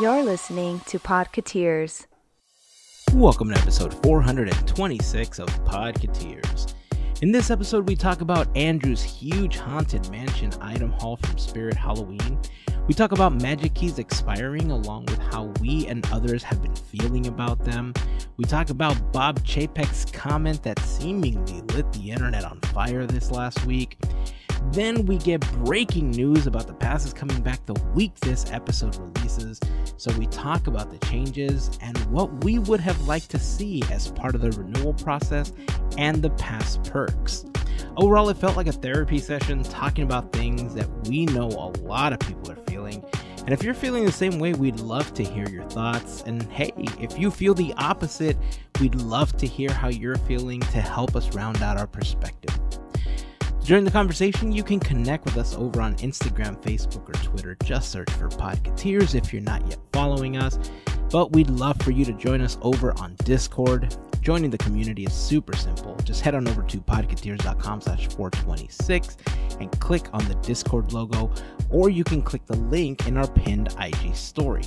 You're listening to Podketeers. Welcome to episode 426 of Podketeers. In this episode, we talk about Andrew's huge haunted mansion item haul from Spirit Halloween. We talk about magic keys expiring along with how we and others have been feeling about them. We talk about Bob Chapek's comment that seemingly lit the internet on fire this last week. Then we get breaking news about the passes coming back the week this episode releases. So we talk about the changes and what we would have liked to see as part of the renewal process and the pass perks. Overall, it felt like a therapy session talking about things that we know a lot of people are feeling. And if you're feeling the same way, we'd love to hear your thoughts. And hey, if you feel the opposite, we'd love to hear how you're feeling to help us round out our perspective. During the conversation, you can connect with us over on Instagram, Facebook, or Twitter. Just search for Podketeers if you're not yet following us. But we'd love for you to join us over on Discord. Joining the community is super simple. Just head on over to podketeers.com/426 and click on the Discord logo, or you can click the link in our pinned IG story.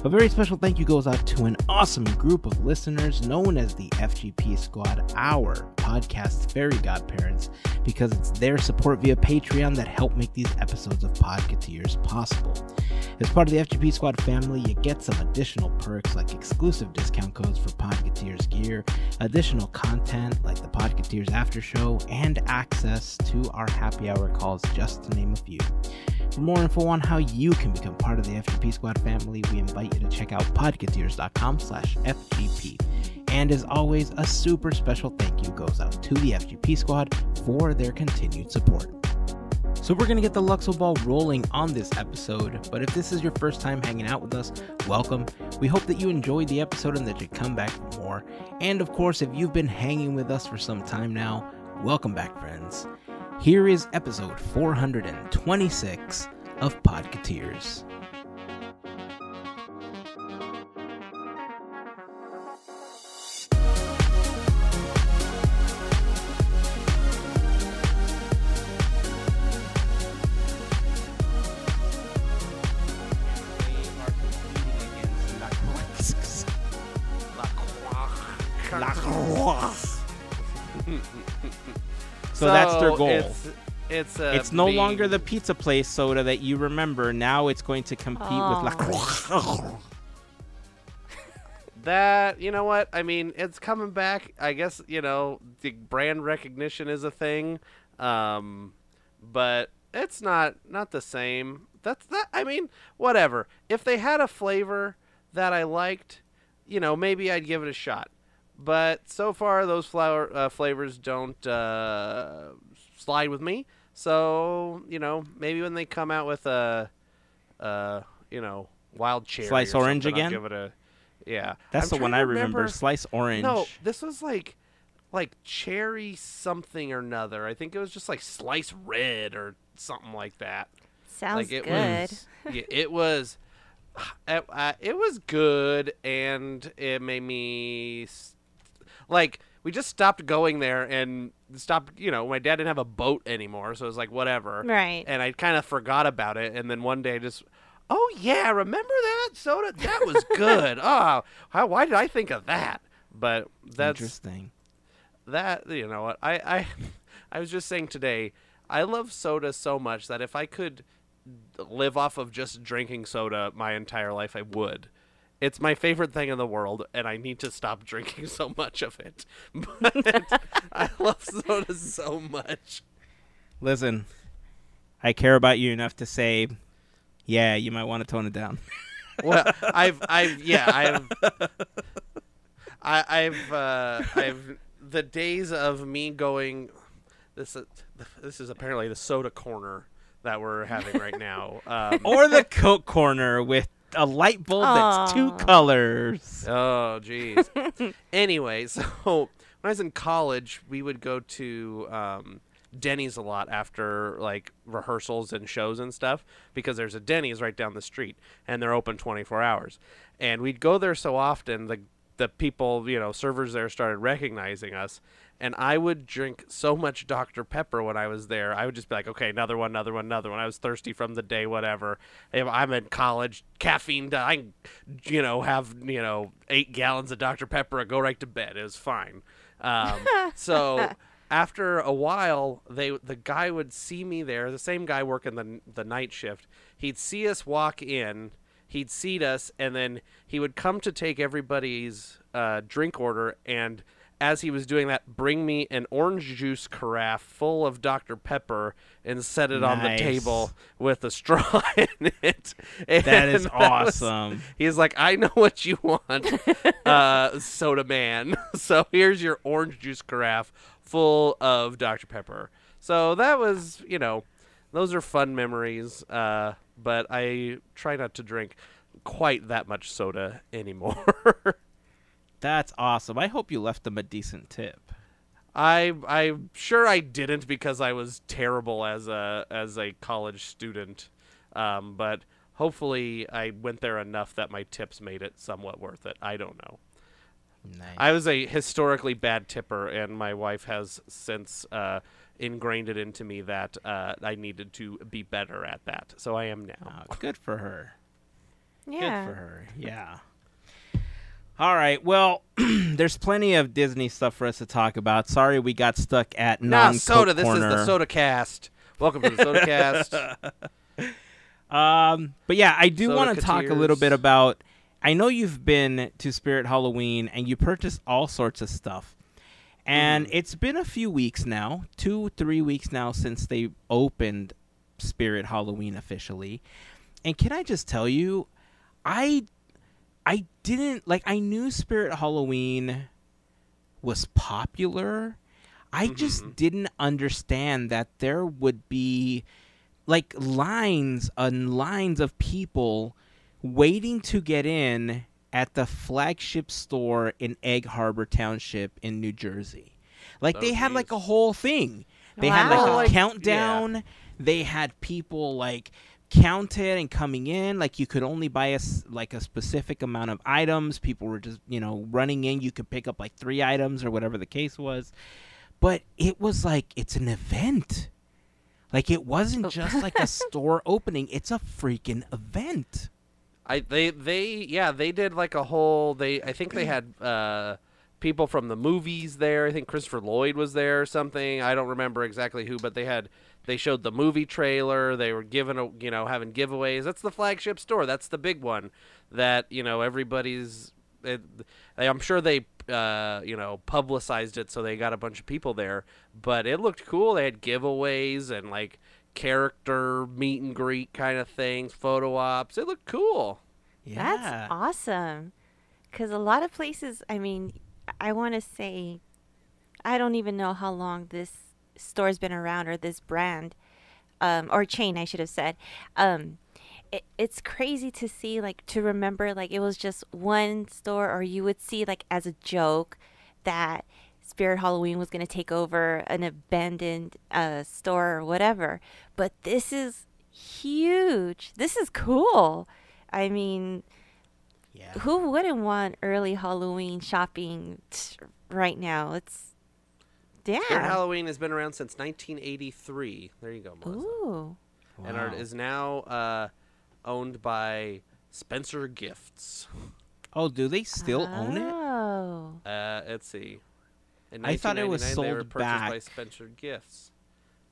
A very special thank you goes out to an awesome group of listeners known as the FGP Squad, our podcast Fairy Godparents, because it's their support via Patreon that help make these episodes of Podketeers possible. As part of the FGP Squad family, you get some additional perks like exclusive discount codes for Podketeers gear, additional content like the Podketeers After Show, and access to our happy hour calls, just to name a few. For more info on how you can become part of the FGP Squad family, we invite you to check out podketeers.com/FGP. And as always, a super special thank you goes out to the FGP Squad for their continued support. So we're going to get the Luxo Ball rolling on this episode, but if this is your first time hanging out with us, welcome. We hope that you enjoyed the episode and that you come back for more. And of course, if you've been hanging with us for some time now, welcome back, friends. Here is episode 426 of Podketeers. So that's their goal. It's no longer the pizza place soda that you remember. Now it's going to compete with La Croix. That, you know what? I mean, it's coming back. I guess, you know, the brand recognition is a thing. But it's not the same. I mean, whatever. If they had a flavor that I liked, you know, maybe I'd give it a shot. But so far, those flavors don't slide with me. So, you know, maybe when they come out with a you know, wild cherry, slice orange again. I'll give it a, yeah. That's the one I remember. Slice orange. No, this was like cherry something or another. I think it was just like slice red or something like that. Sounds like good. It was good, and it made me like, we just stopped going there and stopped, you know, my dad didn't have a boat anymore, so it was like, whatever. Right. And I kind of forgot about it, and then one day just, oh, yeah, remember that soda? That was good. Oh, why did I think of that? But that's interesting. That, you know what, I was just saying today, I love soda so much that if I could live off of just drinking soda my entire life, I would. It's my favorite thing in the world, and I need to stop drinking so much of it. But I love soda so much. Listen, I care about you enough to say, yeah, you might want to tone it down. Well, I've the days of me going, this is apparently the soda corner that we're having right now. Or the Coke corner with a light bulb that's two colors. Oh, jeez. Anyway, so when I was in college, we would go to Denny's a lot after like rehearsals and shows and stuff, because there's a Denny's right down the street and they're open 24 hours. And we'd go there so often, the people, you know, servers there started recognizing us, And I would drink so much Dr. Pepper when I was there. I would just be like, okay, another one. I was thirsty from the day, whatever. If I'm in college, caffeine, I have 8 gallons of Dr. Pepper and go right to bed. It was fine. So after a while, the guy would see me there, the same guy working the night shift. He'd see us walk in, he'd seat us, and then he would come to take everybody's drink order, and as he was doing that, bring me an orange juice carafe full of Dr. Pepper and set it on the table with a straw in it. And that is awesome. He's like, I know what you want, soda man. So here's your orange juice carafe full of Dr. Pepper. So that was, those are fun memories. But I try not to drink quite that much soda anymore. That's awesome. I hope you left them a decent tip. I'm sure I didn't because I was terrible as a college student. But hopefully I went there enough that my tips made it somewhat worth it. I don't know. Nice. I was a historically bad tipper, and my wife has since ingrained it into me that I needed to be better at that. So I am now. Oh, good for her. Yeah. Good for her. Yeah. All right. Well, there's plenty of Disney stuff for us to talk about. Sorry we got stuck at non-Coke soda. This corner. is the Soda Cast. Welcome to the Soda Cast. But yeah, I do want to talk a little Podketeers. bit about. I know you've been to Spirit Halloween and you purchased all sorts of stuff, and it's been a few weeks now, 2-3 weeks now since they opened Spirit Halloween officially. And can I just tell you, I didn't I knew Spirit Halloween was popular. I just didn't understand that there would be lines and lines of people waiting to get in at the flagship store in Egg Harbor Township in New Jersey. They had a whole thing. They had a countdown. Yeah. They had people counted and coming in. You could only buy a specific amount of items. People were just running in. You could pick up 3 items or whatever the case was. But it was it's an event. It wasn't just a store opening. It's a freaking event. They did a whole. I think they had people from the movies there. I think Christopher Lloyd was there or something. I don't remember exactly who, but they showed the movie trailer. They were having giveaways. That's the flagship store. That's the big one that everybody's. I'm sure they publicized it so they got a bunch of people there. But it looked cool. They had giveaways and character meet and greet kind of things, photo ops. It looked cool. Yeah. That's awesome. Because a lot of places, I want to say, I don't even know how long this store's been around, or this brand, or chain, I should have said. It's crazy to see, to remember, it was just one store, or you would see, as a joke that Spirit Halloween was going to take over an abandoned store or whatever. But this is huge. This is cool. Yeah. Who wouldn't want early Halloween shopping right now? Spirit Halloween has been around since 1983. There you go, Melissa. Ooh. And Wow. is now owned by Spencer Gifts. Oh, do they still own it? Oh. Let's see. In I thought it was 1999, they were sold purchased back. by Spencer Gifts.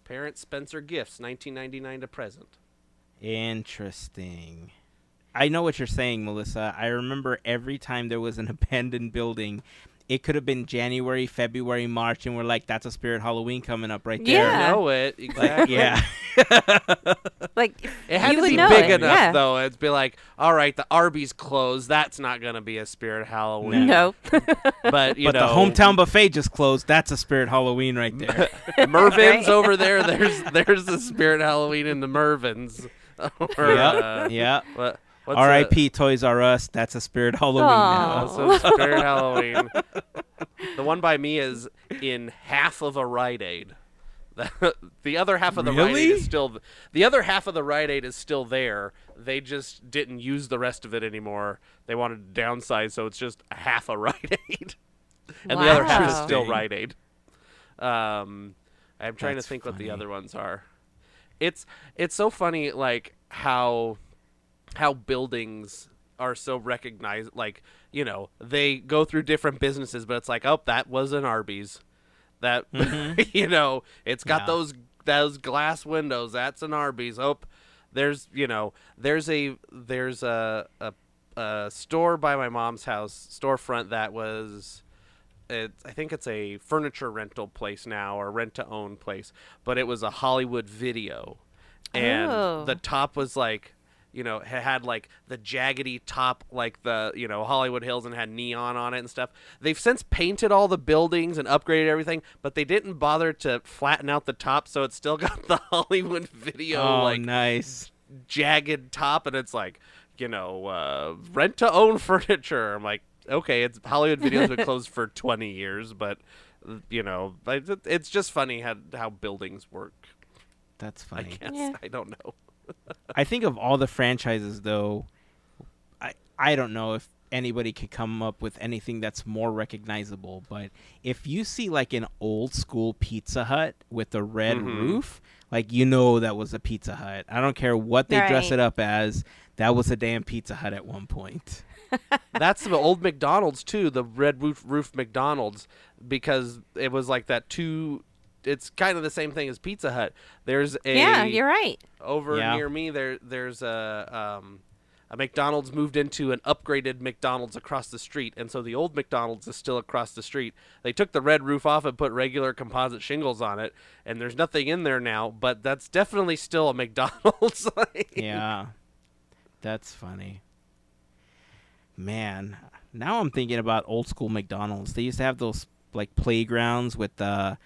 Parent Spencer Gifts, 1999 to present. Interesting. I know what you're saying, Melissa. I remember every time there was an abandoned building, it could have been January, February, March, and we're like, that's a Spirit Halloween coming up right there. Yeah. You know it, exactly. Yeah. It had you to would be know big it, enough, yeah. though. It'd be like, all right, the Arby's closed. That's not going to be a Spirit Halloween. No. But, But the hometown buffet just closed. That's a Spirit Halloween right there. Mervin's Right. over there. There's the Spirit Halloween in the Mervins. Or, Yeah. what's R.I.P. Toys R Us. That's a Spirit Halloween now. Aw. So Spirit Halloween. The one by me is in half of a Rite Aid. The other half of the Rite Aid Really? is still. The other half of the Rite Aid is still there. They just didn't use the rest of it anymore. They wanted to downsize, so it's just a half a Rite Aid, and the other half is still Wow. Rite Aid. I'm trying to That's think what the funny. other ones are. It's so funny, like how buildings are so recognized. Like, they go through different businesses, but it's like, oh, that was an Arby's. That Mm-hmm. it's got Yeah. those glass windows. That's an Arby's. Oh, there's a store by my mom's house, storefront, that was I think it's a furniture rental place now, or rent to own place, but it was a Hollywood Video, and the Oh. top was like, had like the jaggedy top, like the Hollywood Hills, and had neon on it and stuff. They've since painted all the buildings and upgraded everything, but they didn't bother to flatten out the top, so it's still got the Hollywood Video Oh, like nice. jagged top, and it's like, rent to own furniture. I'm like, okay, it's Hollywood Video's been closed for 20 years, but it's just funny how buildings work. That's I funny. guess Yeah. I don't know. I think of all the franchises, though, I don't know if anybody could come up with anything that's more recognizable. But if you see like an old school Pizza Hut with a red Mhm. roof, like that was a Pizza Hut. I don't care what they dress Right. it up as. That was a damn Pizza Hut at one point. That's the old McDonald's too, the red roof McDonald's, because it was like that too. It's kind of the same thing as Pizza Hut. There's Yeah, you're right. over Yeah. near me. There's a McDonald's moved into an upgraded McDonald's across the street, and so the old McDonald's is still across the street. They took the red roof off and put regular composite shingles on it, and there's nothing in there now, but that's definitely still a McDonald's. Yeah, that's funny. Man, now I'm thinking about old school McDonald's. They used to have those like playgrounds with the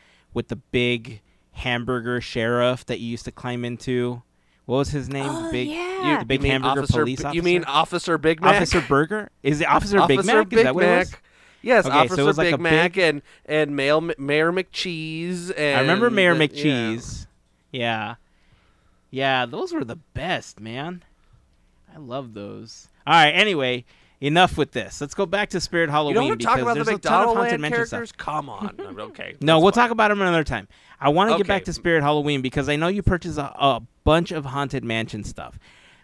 big hamburger sheriff that you used to climb into. What was his name? Oh, The yeah. big You mean hamburger police officer. You mean Officer Big Mac? Officer Burger? Is it Officer Big Officer Mac? Big Is that what it was? Mac. Yes, Okay, so it Officer was like Big a Mac big- and Mayor McCheese. And I remember Mayor yeah. McCheese. Yeah. Yeah, those were the best, man. I love those. All right, anyway, enough with this. Let's go back to Spirit You Halloween don't want to talk because about the there's a ton of McDonald Haunted Land Mansion characters? stuff. Come on. Okay. No, that's we'll fine. talk about them another time. I want to get back Okay. to Spirit Halloween because I know you purchased a bunch of Haunted Mansion stuff.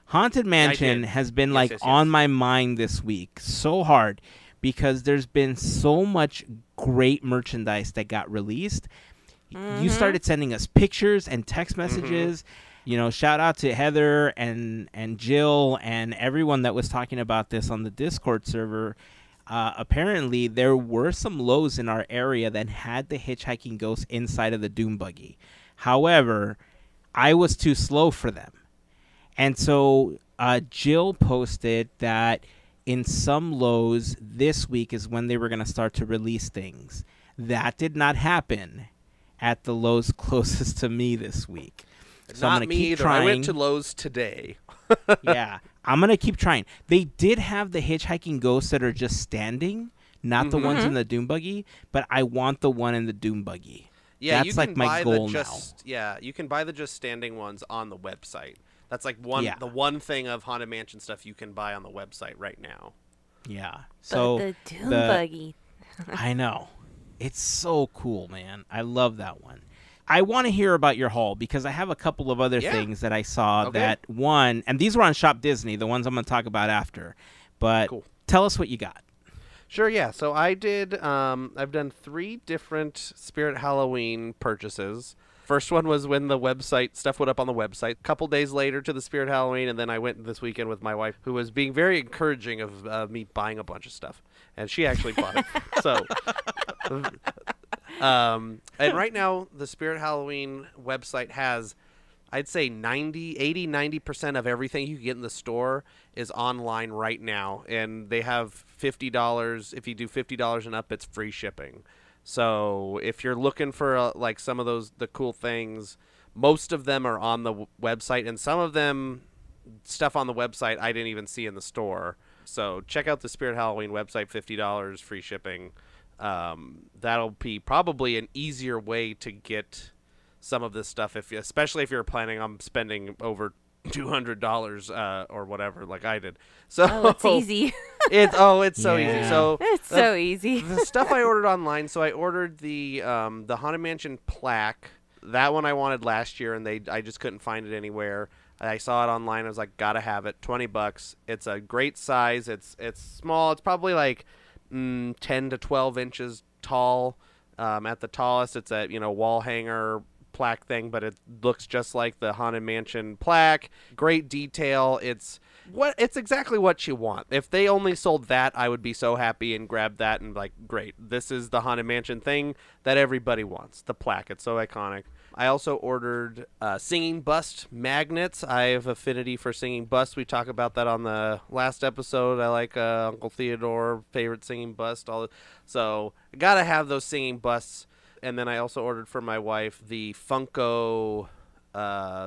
Haunted Mansion did. has been Yes, yes, on yes. my mind this week so hard because there's been so much great merchandise that got released. You started sending us pictures and text messages. Shout out to Heather and Jill and everyone that was talking about this on the Discord server. Apparently, there were some Lowe's in our area that had the hitchhiking ghost inside of the Doom buggy. However, I was too slow for them. And so Jill posted that in some Lowe's this week is when they were going to start to release things. That did not happen at the Lowe's closest to me this week. So I'm Not going me to keep either. trying. I went to Lowe's today. Yeah, I'm going to keep trying. They did have the hitchhiking ghosts that are just standing, not the ones in the Doom buggy, but I want the one in the Doom buggy. Yeah, you That's can like my buy goal the now. you can buy the just standing ones on the website. That's like Yeah. the one thing of Haunted Mansion stuff you can buy on the website right now. Yeah. But So the Doom the- buggy. I know. It's so cool, man. I love that one. I want to hear about your haul because I have a couple of other Yeah. things that I saw Okay. that one, and these were on Shop Disney, the ones I'm going to talk about after. But Cool. tell us what you got. Sure, yeah. So I did. I've done 3 different Spirit Halloween purchases. First one was when the website stuff went up on the website. A couple days later to the Spirit Halloween, and then I went this weekend with my wife, who was being very encouraging of me buying a bunch of stuff, and she actually bought it. So, and right now the Spirit Halloween website has, I'd say 90% of everything you can get in the store is online right now, and they have $50. If you do $50 and up, it's free shipping. So if you're looking for like some of the cool things, most of them are on the website, and some of them stuff on the website I didn't even see in the store. So check out the Spirit Halloween website, $50 free shipping. That'll be probably an easier way to get some of this stuff, especially if you're planning on spending over $200 or whatever, like I did. So Oh, it's easy. it's so easy. Yeah. So It's so easy. the stuff I ordered online. So I ordered the Haunted Mansion plaque. That one I wanted last year, and I just couldn't find it anywhere. I saw it online. I was like, gotta have it. $20. It's a great size. It's small. It's probably like 10 to 12 inches tall. At the tallest, it's a wall hanger plaque thing, but it looks just like the Haunted Mansion plaque. Great detail. It's exactly what you want. If they only sold that, I would be so happy and grab that and like, great. This is the Haunted Mansion thing that everybody wants. The plaque. It's so iconic. I also ordered singing bust magnets. I have affinity for singing busts. We talked about that on the last episode. I like Uncle Theodore, favorite singing bust. So I gotta have those singing busts. And then I also ordered for my wife the Funko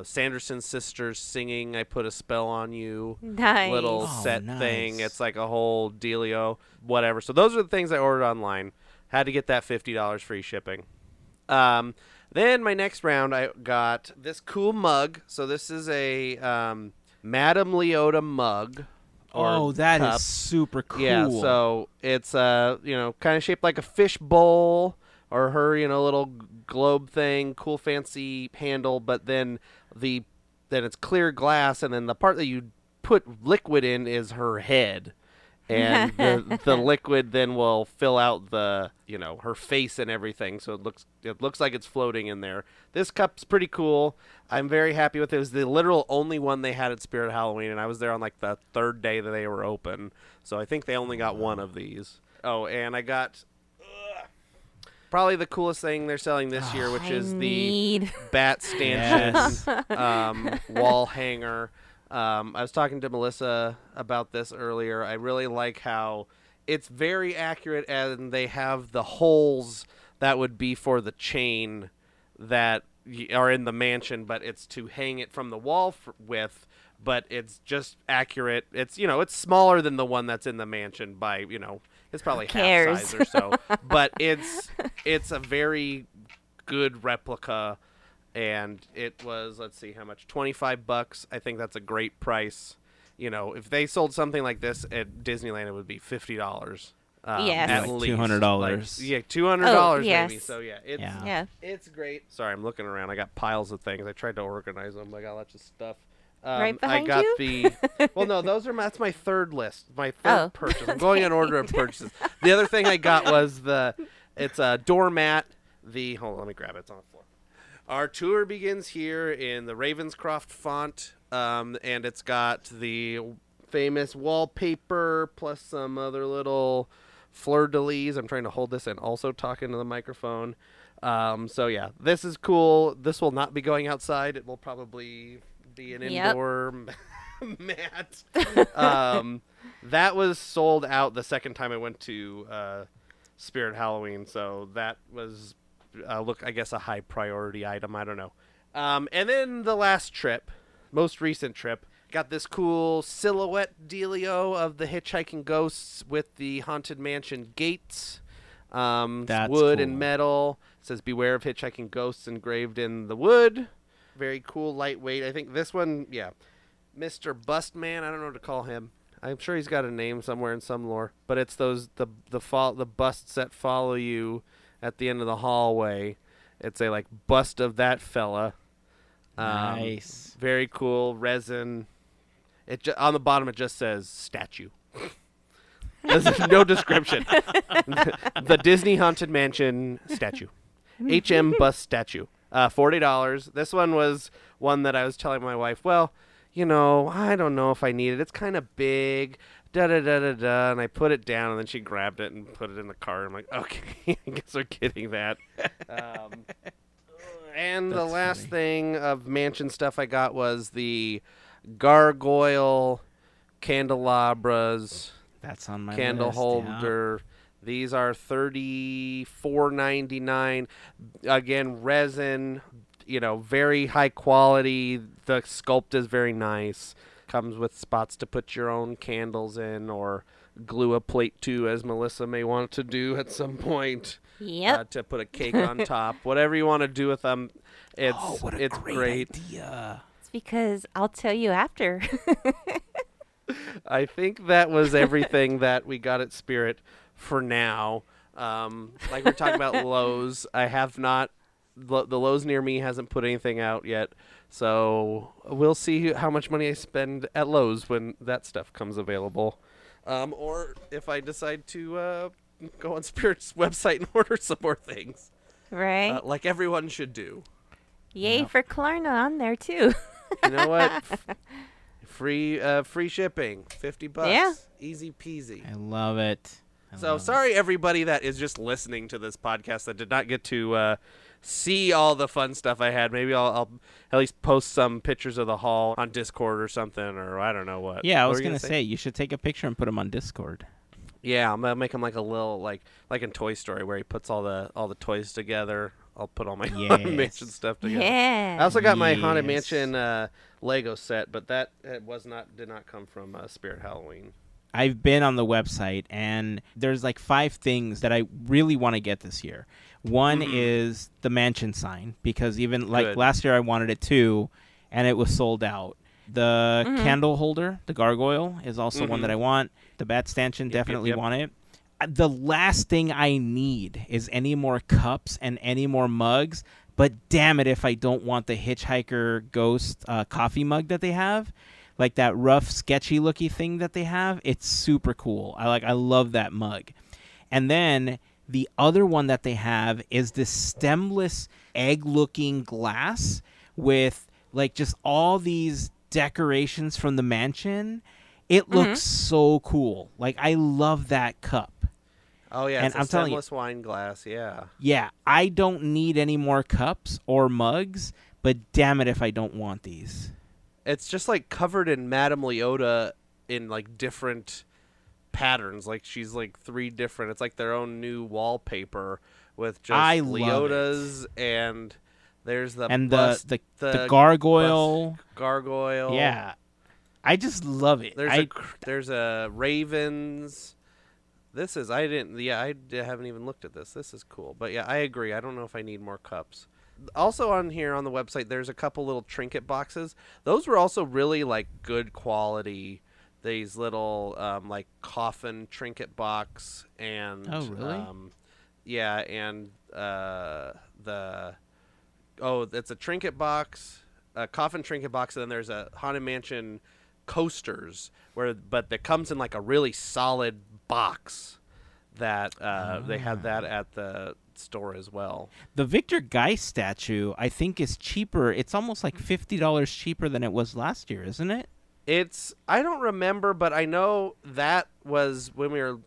Sanderson sisters singing "I Put a Spell on You" Nice. little set thing. It's like a whole dealio, whatever. So those are the things I ordered online. Had to get that $50 free shipping. Then my next round, I got this cool mug. So this is a Madame Leota mug. Oh, that cup. is super cool. Yeah, so it's kind of shaped like a fish bowl, or her little globe thing, cool fancy handle, but then it's clear glass, and then the part that you put liquid in is her head. And the liquid then will fill out the her face and everything, so it looks like it's floating in there. This cup's pretty cool. I'm very happy with it. It was the literal only one they had at Spirit Halloween, and I was there on like the third day that they were open, so I think they only got one of these. Oh, and I got probably the coolest thing they're selling this year, which is the bat stanchion wall hanger. I was talking to Melissa about this earlier. I really like how it's very accurate, and they have the holes that would be for the chain that are in the mansion, but it's to hang it from the wall with, but it's just accurate. It's, it's smaller than the one that's in the mansion by, it's probably half size or so, but it's a very good replica. And it was, let's see how much, $25. I think that's a great price. If they sold something like this at Disneyland, it would be $50. Yes. At like least $200. Yeah, $200 yes. maybe. So yeah, it's great. Sorry, I'm looking around. I got piles of things. I tried to organize them. I got lots of stuff. Right behind I got you? well, no, that's my third list. My third purchase. I'm going in order of purchases. The other thing I got was it's a doormat. Hold on, let me grab it. It's on the floor. Our tour begins here in the Ravenscroft font, and it's got the famous wallpaper plus some other little fleur-de-lis. I'm trying to hold this and also talk into the microphone. So yeah, this is cool. This will not be going outside. It will probably be an indoor mat. That was sold out the second time I went to Spirit Halloween, so that was I guess a high priority item. I don't know. And then the last trip, most recent trip, got this cool silhouette dealio of the hitchhiking ghosts with the Haunted Mansion gates. That's wood cool. And metal. It says "Beware of hitchhiking ghosts" engraved in the wood. Very cool, lightweight. I think this one, Mr. Bustman. I don't know what to call him. I'm sure he's got a name somewhere in some lore. But it's the busts that follow you at the end of the hallway. It's a bust of that fella. Nice. Very cool. Resin. On the bottom it just says statue. There's no description. The Disney Haunted Mansion statue. HM bust statue. $40. This one was one that I was telling my wife, well, I don't know if I need it. It's kind of big. Da-da-da-da-da, and I put it down, and then she grabbed it and put it in the car. I'm like, okay, I guess we're getting that. And the last thing of mansion stuff I got was the gargoyle candelabras. That's on my candle list, holder. Yeah. These are $34.99. Again, resin, very high quality. The sculpt is very nice. Comes with spots to put your own candles in, or glue a plate to, as Melissa may want to do at some point. Yep. To put a cake on top. Whatever you want to do with them, it's what a great. Idea. It's because I'll tell you after. I think that was everything that we got at Spirit for now. Like we're talking about Lowe's, I have not. The Lowe's near me hasn't put anything out yet, so we'll see how much money I spend at Lowe's when that stuff comes available, or if I decide to go on Spirit's website and order some more things, Right? like everyone should do. Yay Yep. for Klarna on there too. You know what? Free shipping, $50. Yeah. Easy peasy. I love it. So sorry, everybody that is just listening to this podcast that did not get to see all the fun stuff I had. Maybe I'll at least post some pictures of the haul on Discord or something, or I don't know what. Yeah, I What was were you gonna say you should take a picture and put them on Discord. Yeah, I'm gonna make him like a little like in Toy Story where he puts all the toys together. I'll put all my Haunted Mansion stuff together. Yeah. I also got my Haunted Yes. Mansion Lego set, but that did not come from Spirit Halloween. I've been on the website, and there's like 5 things that I really want to get this year. One is the mansion sign, because even like Good. last year I wanted it too, and it was sold out. The candle holder, the gargoyle, is also one that I want. The bat stanchion, definitely yep. want it. The last thing I need is any more cups and any more mugs, but damn it if I don't want the Hitchhiker Ghost coffee mug that they have. Like that rough, sketchy looky thing that they have. It's super cool. I love that mug. And then the other one that they have is this stemless egg-looking glass with like just all these decorations from the mansion. It looks so cool. Like I love that cup. Oh yeah, And it's a I'm telling you- stemless wine glass. Yeah. Yeah, I don't need any more cups or mugs, but damn it if I don't want these. It's just like covered in Madame Leota in like different patterns. Like she's like 3 different. It's like their own new wallpaper with just I love it. Leotas and there's the And bust, the gargoyle. bust gargoyle. Yeah. I just love it. There's a ravens. This is I haven't even looked at this. This is cool. But yeah, I agree. I don't know if I need more cups. Also on here on the website, there's a couple little trinket boxes. Those were also really like good quality. These little like coffin trinket box and Oh, really? Yeah, and it's a trinket box, a coffin trinket box, and then there's a Haunted Mansion coasters but that comes in like a really solid box that they had that at the store as well. The Victor Geist statue, I think, is cheaper. It's almost like $50 cheaper than it was last year, isn't it? I don't remember, but I know that was when we were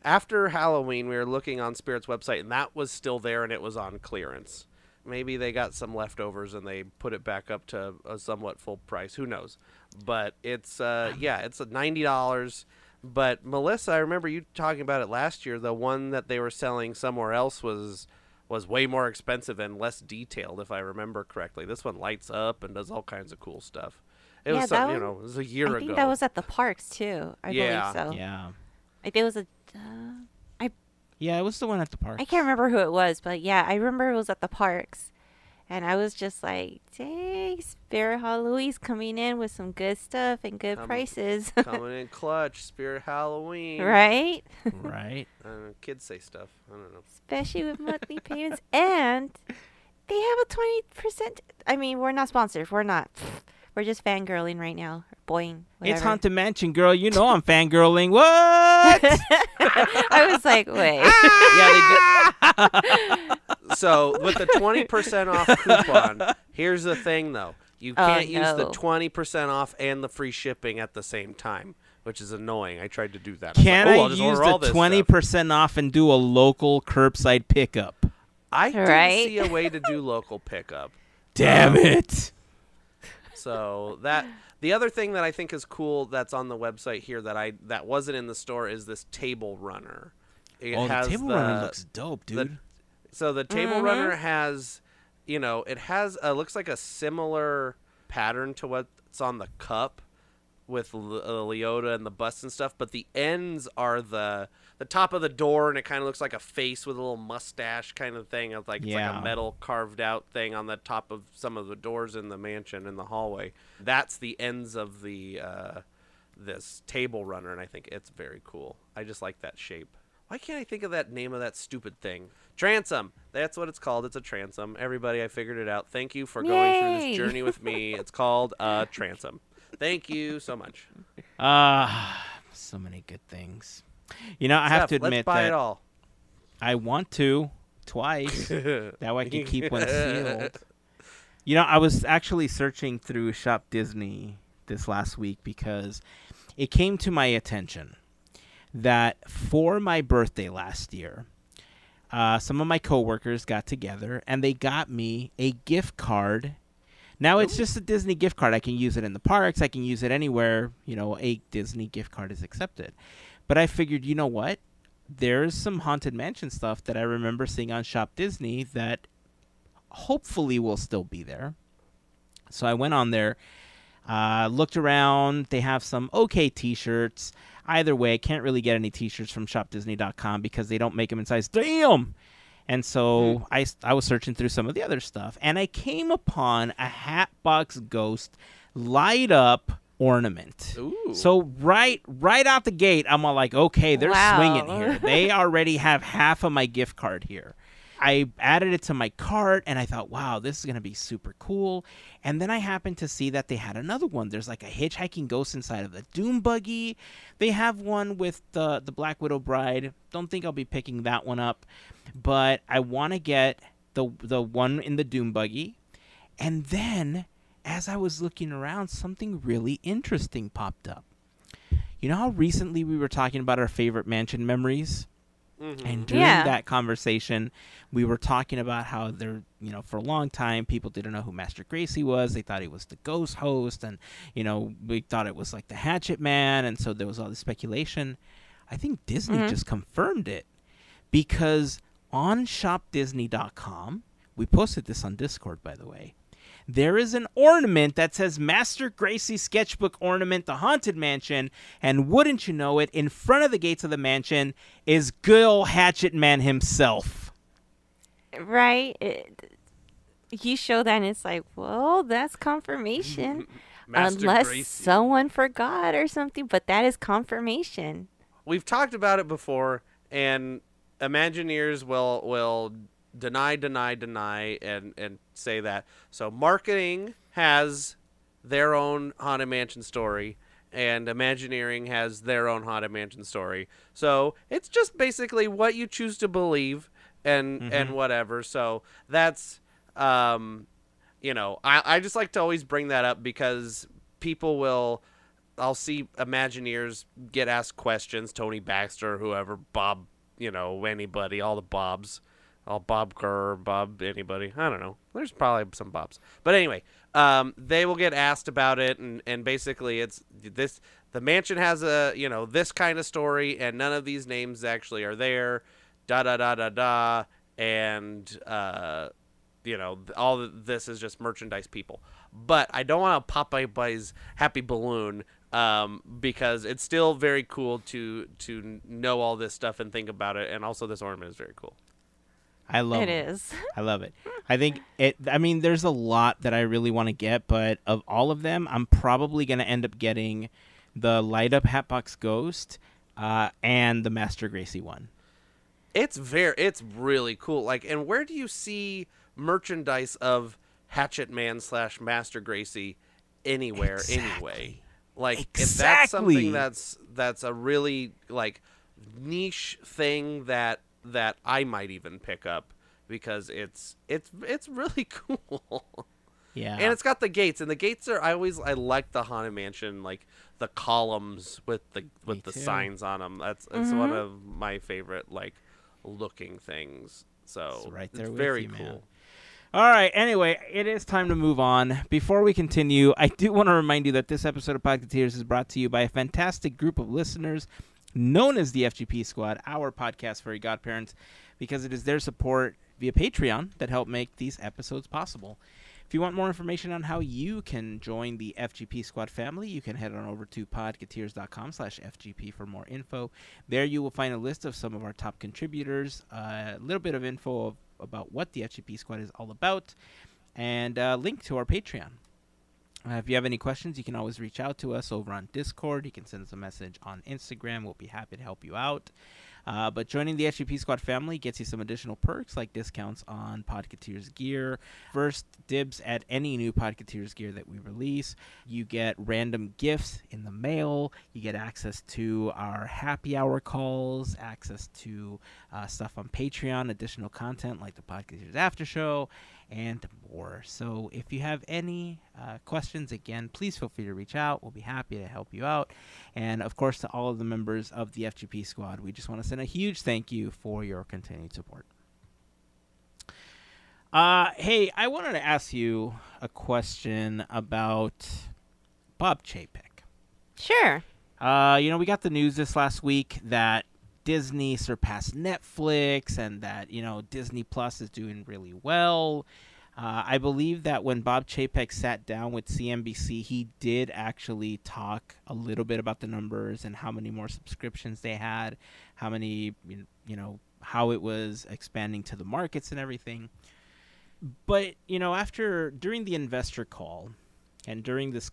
after Halloween. We were looking on Spirit's website, and that was still there, and it was on clearance. Maybe they got some leftovers and they put it back up to a somewhat full price. Who knows? But it's it's $90. But Melissa, I remember you talking about it last year. The one that they were selling somewhere else was way more expensive and less detailed, if I remember correctly. This one lights up and does all kinds of cool stuff. It was that it was a year ago. I think that was at the parks too. I Yeah. believe so. Yeah. I think it was Yeah, it was the one at the park. I can't remember who it was, but yeah, I remember it was at the parks. And I was just like, dang, Spirit Halloween's coming in with some good stuff and good prices. Coming in clutch, Spirit Halloween. Right? Right. I don't know, kids say stuff. I don't know. Especially with monthly payments. And they have a 20%. I mean, we're not sponsored. We're not. We're just fangirling right now. Boing. Whatever. It's Haunted Mansion, girl. You know I'm fangirling. What? I was like, wait. Yeah, they did. So with the 20% off coupon, here's the thing though: you can't use the 20% off and the free shipping at the same time, which is annoying. I tried to do that. Can I'll I just use order all the this 20% off and do a local curbside pickup? I didn't Right? see a way to do local pickup. Damn it. So the other thing that I think is cool that's on the website here that wasn't in the store is this table runner. It The table runner looks dope, dude. So the table runner has, it has looks like a similar pattern to what's on the cup, Leota and the bust and stuff, but the ends are the top of the door, and it kind of looks like a face with a little mustache kind of thing. It's like a metal carved out thing on the top of some of the doors in the mansion in the hallway. That's the ends of the this table runner, and I think it's very cool. I just like that shape. Why can't I think of that name of that stupid thing? Transom. That's what it's called. It's a transom. Everybody, I figured it out. Thank you for going through this journey with me. It's called a transom. Thank you so much. So many good things. You know, I have to admit let's buy that it all. I want to twice. That way I can keep one sealed. You know, I was actually searching through Shop Disney this last week because it came to my attention that for my birthday last year, some of my coworkers got together and they got me a gift card. Now, it's just a Disney gift card. I can use it in the parks. I can use it anywhere, you know, a Disney gift card is accepted. But I figured, you know what? There's some Haunted Mansion stuff that I remember seeing on Shop Disney that hopefully will still be there. So I went on there, looked around. They have some okay T-shirts. Either way, I can't really get any T-shirts from shopdisney.com because they don't make them in size. Damn! And so I was searching through some of the other stuff, and I came upon a Hatbox Ghost light-up ornament. Ooh. So right out the gate, I'm all like, okay, they're swinging here. They already have half of my gift card here. I added it to my cart, and I thought, wow, this is going to be super cool. And then I happened to see that they had another one. There's like a hitchhiking ghost inside of the Doom Buggy. They have one with the Black Widow Bride. Don't think I'll be picking that one up. But I want to get the one in the Doom Buggy. And then, as I was looking around, something really interesting popped up. You know how recently we were talking about our favorite mansion memories? Mm-hmm. And during that conversation, we were talking about how there, you know, for a long time, people didn't know who Master Gracie was. They thought he was the ghost host, and, you know, we thought it was like the Hatchet Man, and so there was all this speculation. I think Disney just confirmed it, because on shopdisney.com, we posted this on Discord, by the way, there is an ornament that says Master Gracie Sketchbook Ornament, The Haunted Mansion, and wouldn't you know it, in front of the gates of the mansion is good old Hatchet Man himself. Right? You show that and it's like, well, that's confirmation. Unless Gracie. Someone forgot or something, but that is confirmation. We've talked about it before, and Imagineers will deny, and say that. So marketing has their own Haunted Mansion story, and Imagineering has their own Haunted Mansion story. So it's just basically what you choose to believe and whatever. So that's, you know, I just like to always bring that up because I'll see Imagineers get asked questions, Tony Baxter, whoever, Bob, you know, anybody, all the Bobs. Bob Kerr, Bob anybody. I don't know. There's probably some Bobs. But anyway, they will get asked about it, and basically it's this. The mansion has a, you know, this kind of story, and none of these names actually are there. And you know, all this is just merchandise people. But I don't want to pop everybody's happy balloon because it's still very cool to know all this stuff and think about it, and also this ornament is very cool. I love it. It is. I love it. I think I mean, there's a lot that I really want to get, but of all of them, I'm probably going to end up getting the light up Hatbox Ghost and the Master Gracie one. It's really cool. Like, and where do you see merchandise of Hatchet Man / Master Gracie anywhere anyway? Like, if that's something that's a really like niche thing that I might even pick up because it's really cool. Yeah. And it's got the gates, and the gates are I like the Haunted Mansion, like the columns with the signs on them. It's one of my favorite like looking things. So it's right there it's with very you, cool. Man. All right. Anyway, it is time to move on. Before we continue, I do want to remind you that this episode of Podketeers is brought to you by a fantastic group of listeners known as the FGP Squad, our podcast Fairy Godparents, because it is their support via Patreon that help make these episodes possible. If you want more information on how you can join the FGP Squad family, you can head on over to podketeers.com/FGP for more info. There you will find a list of some of our top contributors, a little bit of info about what the FGP Squad is all about, and a link to our Patreon. If you have any questions, you can always reach out to us over on Discord. You can send us a message on Instagram. We'll be happy to help you out. But joining the FGP Squad family gets you some additional perks like discounts on Podketeers gear, first dibs at any new Podketeers gear that we release. You get random gifts in the mail. You get access to our happy hour calls, access to stuff on Patreon, additional content like the Podketeers After Show, and more. So if you have any questions, again, please feel free to reach out. We'll be happy to help you out. And, of course, to all of the members of the FGP Squad, we just want to send a huge thank you for your continued support. Hey, I wanted to ask you a question about Bob Chapek. Sure. We got the news this last week that Disney surpassed Netflix and that, Disney Plus is doing really well. I believe that when Bob Chapek sat down with CNBC, he did actually talk a little bit about the numbers and how many more subscriptions they had, how many, how it was expanding to the markets and everything. But, during the investor call and during this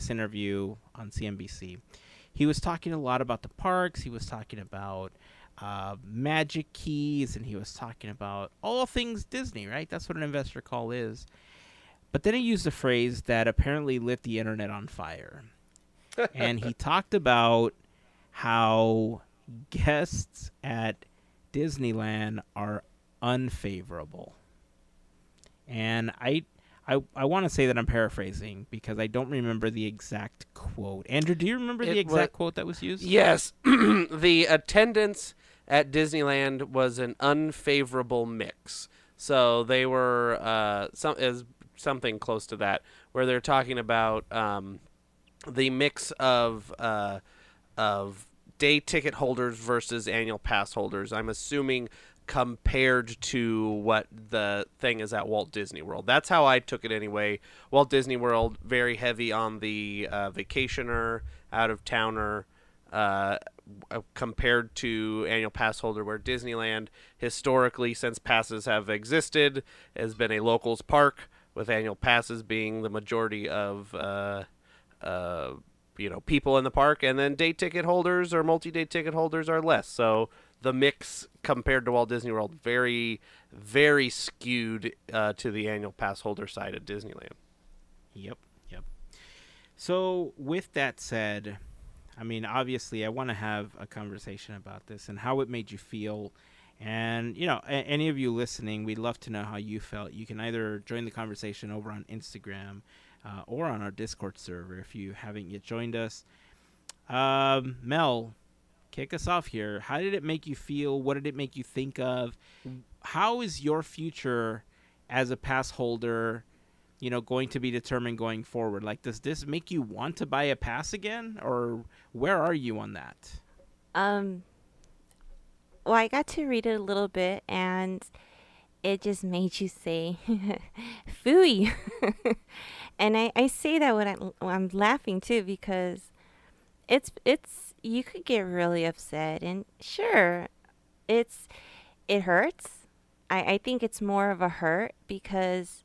interview on CNBC, he was talking a lot about the parks. He was talking about magic keys, and he was talking about all things Disney, right? That's what an investor call is. But then he used a phrase that apparently lit the internet on fire. And he talked about how guests at Disneyland are unfavorable. And I want to say that I'm paraphrasing because I don't remember the exact quote. Andrew, do you remember the exact quote that was used? Yes. The attendance at Disneyland was an unfavorable mix. So they were something close to that, where they're talking about the mix of day ticket holders versus annual pass holders. I'm assuming compared to what the thing is at Walt Disney World. That's how I took it anyway. Walt Disney World, very heavy on the vacationer, out-of-towner, compared to annual pass holder, where Disneyland, historically, since passes have existed, has been a locals park, with annual passes being the majority of people in the park, and then day ticket holders or multi-day ticket holders are less. So the mix compared to Walt Disney World, very, very skewed to the annual pass holder side of Disneyland. Yep. So with that said, I mean, obviously, I want to have a conversation about this and how it made you feel. And, any of you listening, we'd love to know how you felt. You can either join the conversation over on Instagram or on our Discord server if you haven't yet joined us. Mel, kick us off here. How did it make you feel? What did it make you think of? How is your future as a pass holder, going to be determined going forward? Like, does this make you want to buy a pass again, or where are you on that? Well, I got to read it a little bit, and it just made you say, "Phooey," and I say that when I'm laughing too, because it's you could get really upset, and sure, it hurts. I think it's more of a hurt because,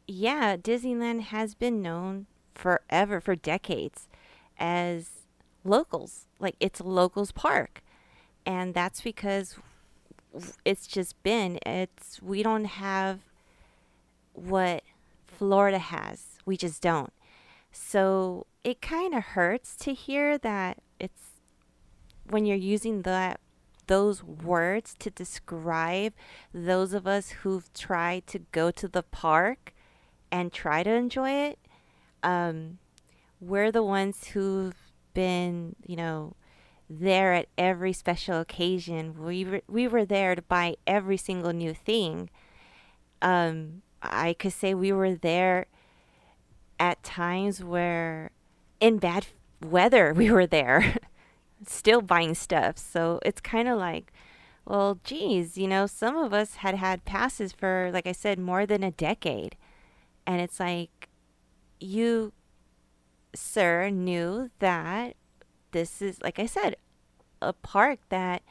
yeah, Disneyland has been known forever, for decades, as locals. Like, it's a locals park. And that's because we don't have what Florida has. We just don't. So it kind of hurts to hear that it's when you're using those words to describe those of us who've tried to go to the park and try to enjoy it. We're the ones who've been, there at every special occasion. We were there to buy every single new thing. I could say we were there at times where in bad weather we were there still buying stuff. So it's kind of like, well, geez, some of us had passes for, like I said, more than a decade. And it's like, you, sir, knew that this is, like I said, a park that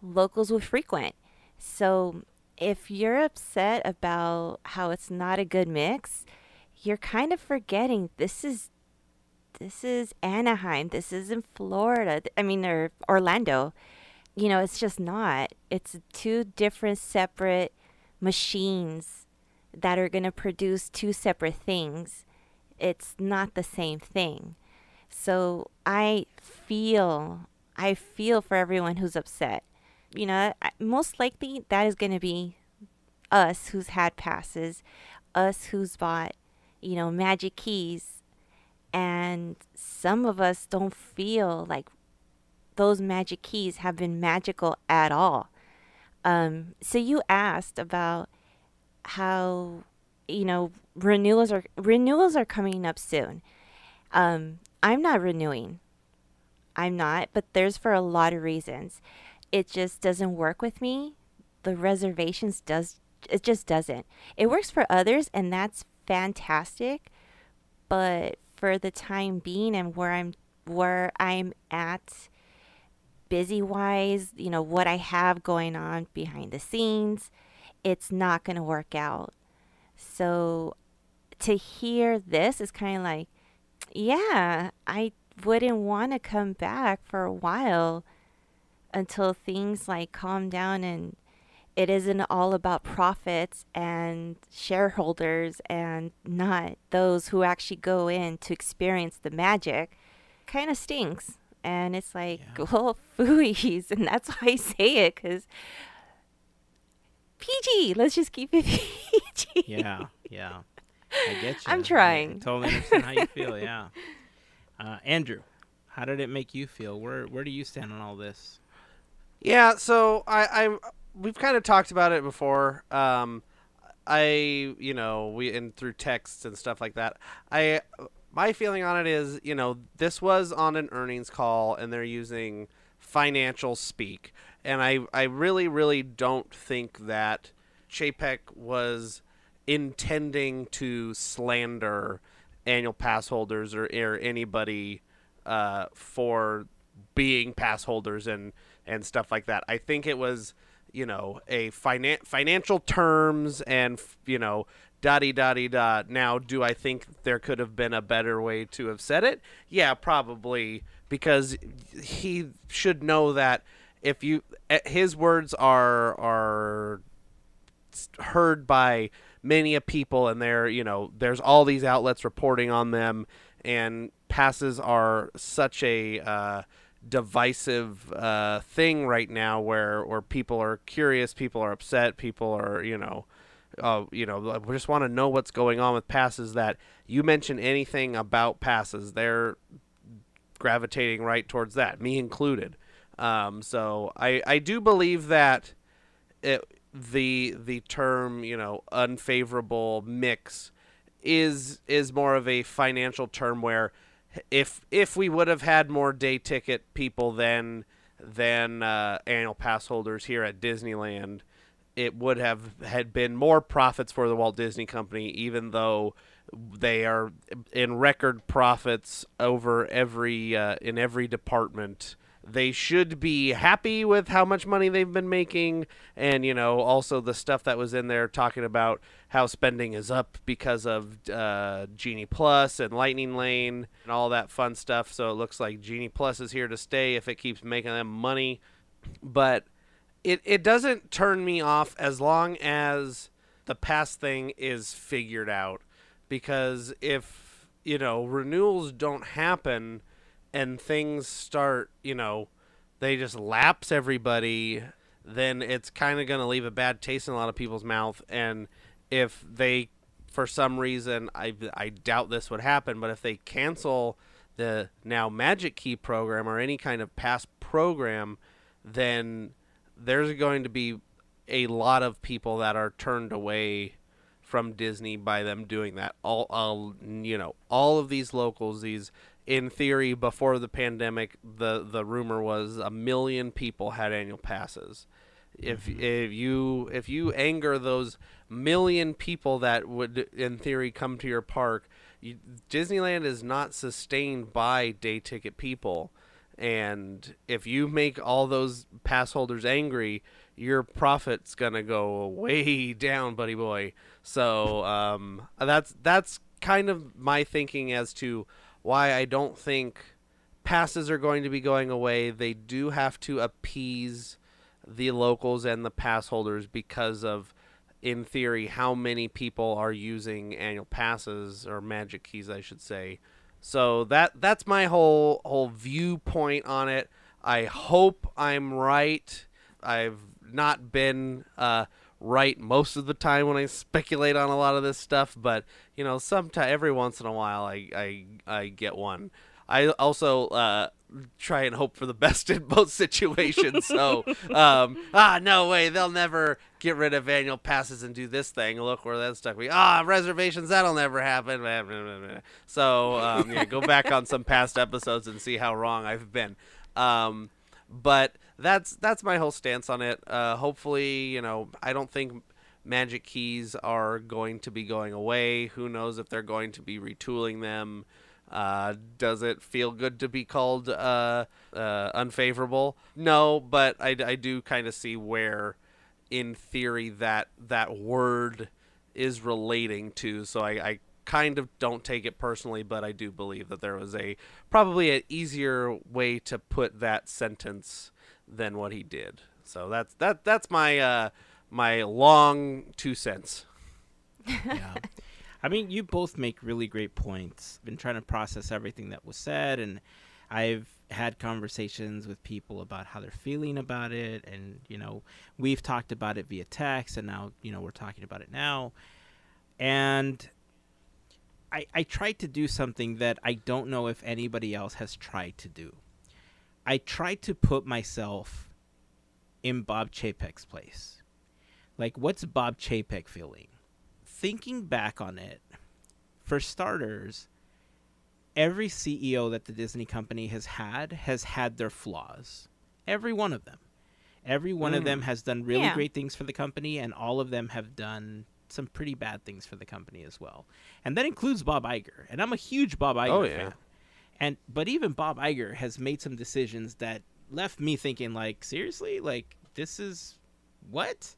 locals would frequent. So if you're upset about how it's not a good mix, you're kind of forgetting this is Anaheim. This is in Florida. I mean, or Orlando. It's just not. It's two different separate machines that are going to produce two separate things. It's not the same thing. So I feel for everyone who's upset. Most likely that is going to be us who's had passes, us who's bought, magic keys, and some of us don't feel like those magic keys have been magical at all. So you asked about how renewals are coming up soon. I'm not renewing. I'm not, but there's for a lot of reasons. It just doesn't work with me. The reservations does it just doesn't. It works for others and that's fantastic, but for the time being and where I'm at busy wise, what I have going on behind the scenes, it's not going to work out. So to hear this is kind of like, yeah, I wouldn't want to come back for a while until things like calm down and it isn't all about profits and shareholders and not those who actually go in to experience the magic. Kind of stinks. And it's like, Yeah. well, fooeyes. And that's why I say it, because PG, let's just keep it PG. Yeah, yeah. I get you. I'm I trying. totally understand how you feel. Yeah. Andrew, how did it make you feel? Where do you stand on all this? Yeah, so we've kind of talked about it before. We and through texts and stuff like that. My feeling on it is, this was on an earnings call and they're using financial speak, and I really really don't think that Chapek was intending to slander annual pass holders or anybody for being pass holders and stuff like that. I think it was, a financial terms and, dotty dotty dot. Now, do I think there could have been a better way to have said it? Yeah, probably, because he should know that if his words are heard by many a people, and there's all these outlets reporting on them, and passes are such a divisive thing right now where people are curious, people are upset, people are we just want to know what's going on with passes. That you mention anything about passes, they're gravitating right towards that, me included. So I do believe that the term unfavorable mix is more of a financial term, where if we would have had more day ticket people than annual pass holders here at Disneyland, it would have had been more profits for the Walt Disney Company, even though they are in record profits over in every department. They should be happy with how much money they've been making, and also the stuff that was in there talking about how spending is up because of Genie Plus and Lightning Lane and all that fun stuff. So it looks like Genie Plus is here to stay if it keeps making them money. But it doesn't turn me off as long as the pass thing is figured out, because if renewals don't happen and things start, they just lapse everybody, then it's kind of going to leave a bad taste in a lot of people's mouth. And if they, for some reason, I doubt this would happen, but if they cancel the now Magic Key program or any kind of pass program, then there's going to be a lot of people that are turned away from Disney by them doing that. All of these locals, in theory, before the pandemic, the rumor was 1 million people had annual passes. If you anger those million people that would in theory come to your park, Disneyland is not sustained by day ticket people, and if you make all those pass holders angry, your profit's gonna go way down, buddy boy. So that's kind of my thinking as to why I don't think passes are going to be going away. They do have to appease the locals and the pass holders because of, in theory, how many people are using annual passes or magic keys, I should say. So that's my whole viewpoint on it. I hope I'm right. I've not been right most of the time when I speculate on a lot of this stuff, but sometime every once in a while I get one. I also try and hope for the best in both situations. So, no way, they'll never get rid of annual passes and do this thing. Look where that stuck me. Reservations, that'll never happen. So, go back on some past episodes and see how wrong I've been. But that's my whole stance on it. Hopefully, I don't think magic keys are going to be going away. Who knows if they're going to be retooling them. Does it feel good to be called unfavorable? No, but I do kind of see where, in theory, that word is relating to. So I kind of don't take it personally, but I do believe that there was probably an easier way to put that sentence than what he did. So that's my my long 2 cents. Yeah. I mean, you both make really great points. Been trying to process everything that was said, and I've had conversations with people about how they're feeling about it, and we've talked about it via text, and now we're talking about it now. And I tried to do something that I don't know if anybody else has tried to do. I tried to put myself in Bob Chapek's place. Like, what's Bob Chapek feeling? Thinking back on it, for starters, every CEO that the Disney company has had their flaws. Every one of them. Every one of them has done really great things for the company, and all of them have done some pretty bad things for the company as well. And that includes Bob Iger. And I'm a huge Bob Iger fan. But even Bob Iger has made some decisions that left me thinking, like, seriously? Like, this is what?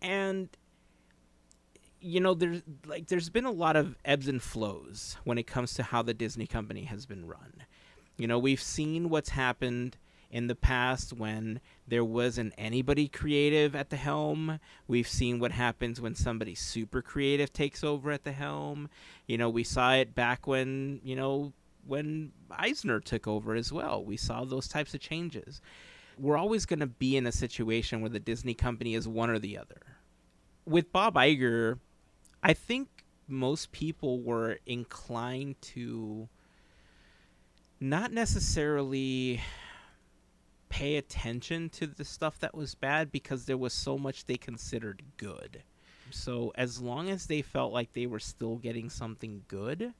And there's been a lot of ebbs and flows when it comes to how the Disney company has been run. We've seen what's happened in the past when there wasn't anybody creative at the helm. We've seen what happens when somebody super creative takes over at the helm. We saw it back when Eisner took over as well. We saw those types of changes. We're always going to be in a situation where the Disney company is one or the other. With Bob Iger, I think most people were inclined to not necessarily pay attention to the stuff that was bad because there was so much they considered good. So as long as they felt like they were still getting something good,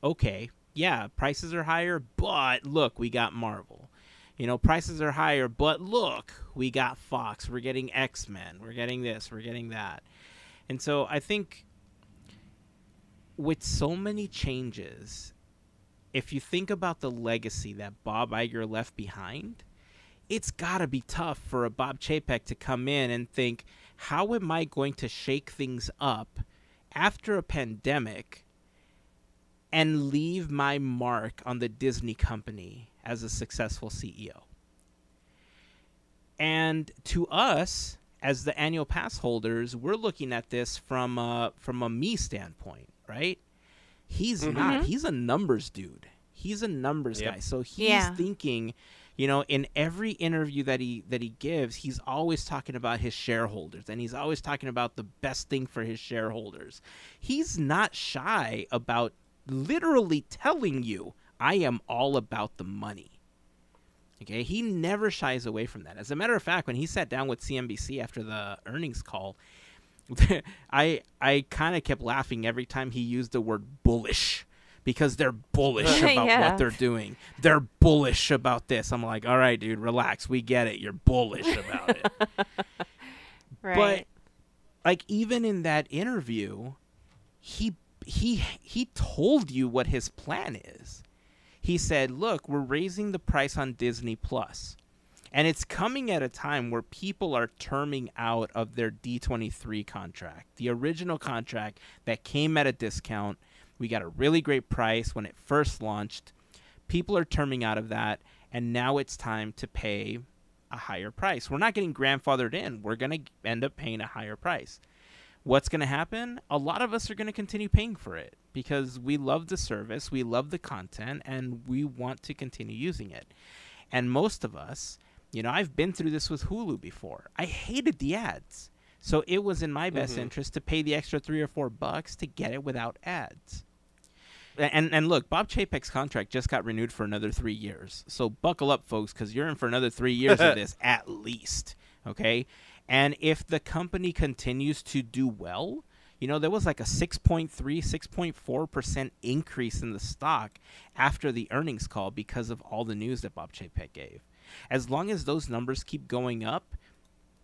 okay, yeah, prices are higher, but look, we got Marvel. Prices are higher, but look, we got Fox, we're getting X-Men, we're getting this, we're getting that. And so I think with so many changes, if you think about the legacy that Bob Iger left behind, it's got to be tough for a Bob Chapek to come in and think, how am I going to shake things up after a pandemic and leave my mark on the Disney company as a successful CEO? And to us, as the annual pass holders, we're looking at this from a me standpoint, right? He's not. He's a numbers dude. He's a numbers guy. So he's thinking, in every interview that he gives, he's always talking about his shareholders, and he's always talking about the best thing for his shareholders. He's not shy about literally telling you, I am all about the money. Okay, he never shies away from that. As a matter of fact, when he sat down with CNBC after the earnings call, I kind of kept laughing every time he used the word bullish, because they're bullish about Yeah. what they're doing. They're bullish about this. I'm like, all right, dude, relax. We get it. You're bullish about it. Right. But like even in that interview, he told you what his plan is. He said, "Look, we're raising the price on Disney Plus. And it's coming at a time where people are terming out of their D23 contract, the original contract that came at a discount. We got a really great price when it first launched. People are terming out of that, and now it's time to pay a higher price. We're not getting grandfathered in. We're going to end up paying a higher price. What's going to happen? A lot of us are going to continue paying for it because we love the service, we love the content, and we want to continue using it. And most of us, you know, I've been through this with Hulu before. I hated the ads. So it was in my best interest to pay the extra $3 or $4 to get it without ads. And look, Bob Chapek's contract just got renewed for another 3 years. So buckle up, folks, because you're in for another 3 years of this at least. Okay? And if the company continues to do well, you know, there was like a 6.4% increase in the stock after the earnings call because of all the news that Bob Chapek gave. As long as those numbers keep going up,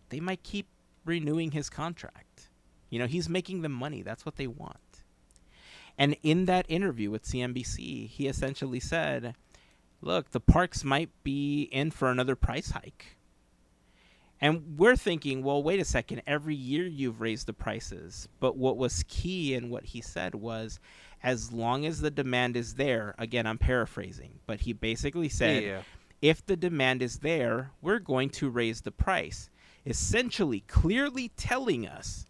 they might keep renewing his contract. You know, he's making them money. That's what they want. And in that interview with CNBC, he essentially said, look, the parks might be in for another price hike. And we're thinking, well, wait a second. Every year you've raised the prices. But what was key in what he said was, as long as the demand is there, again, I'm paraphrasing, but he basically said, if the demand is there, we're going to raise the price. Essentially, clearly telling us,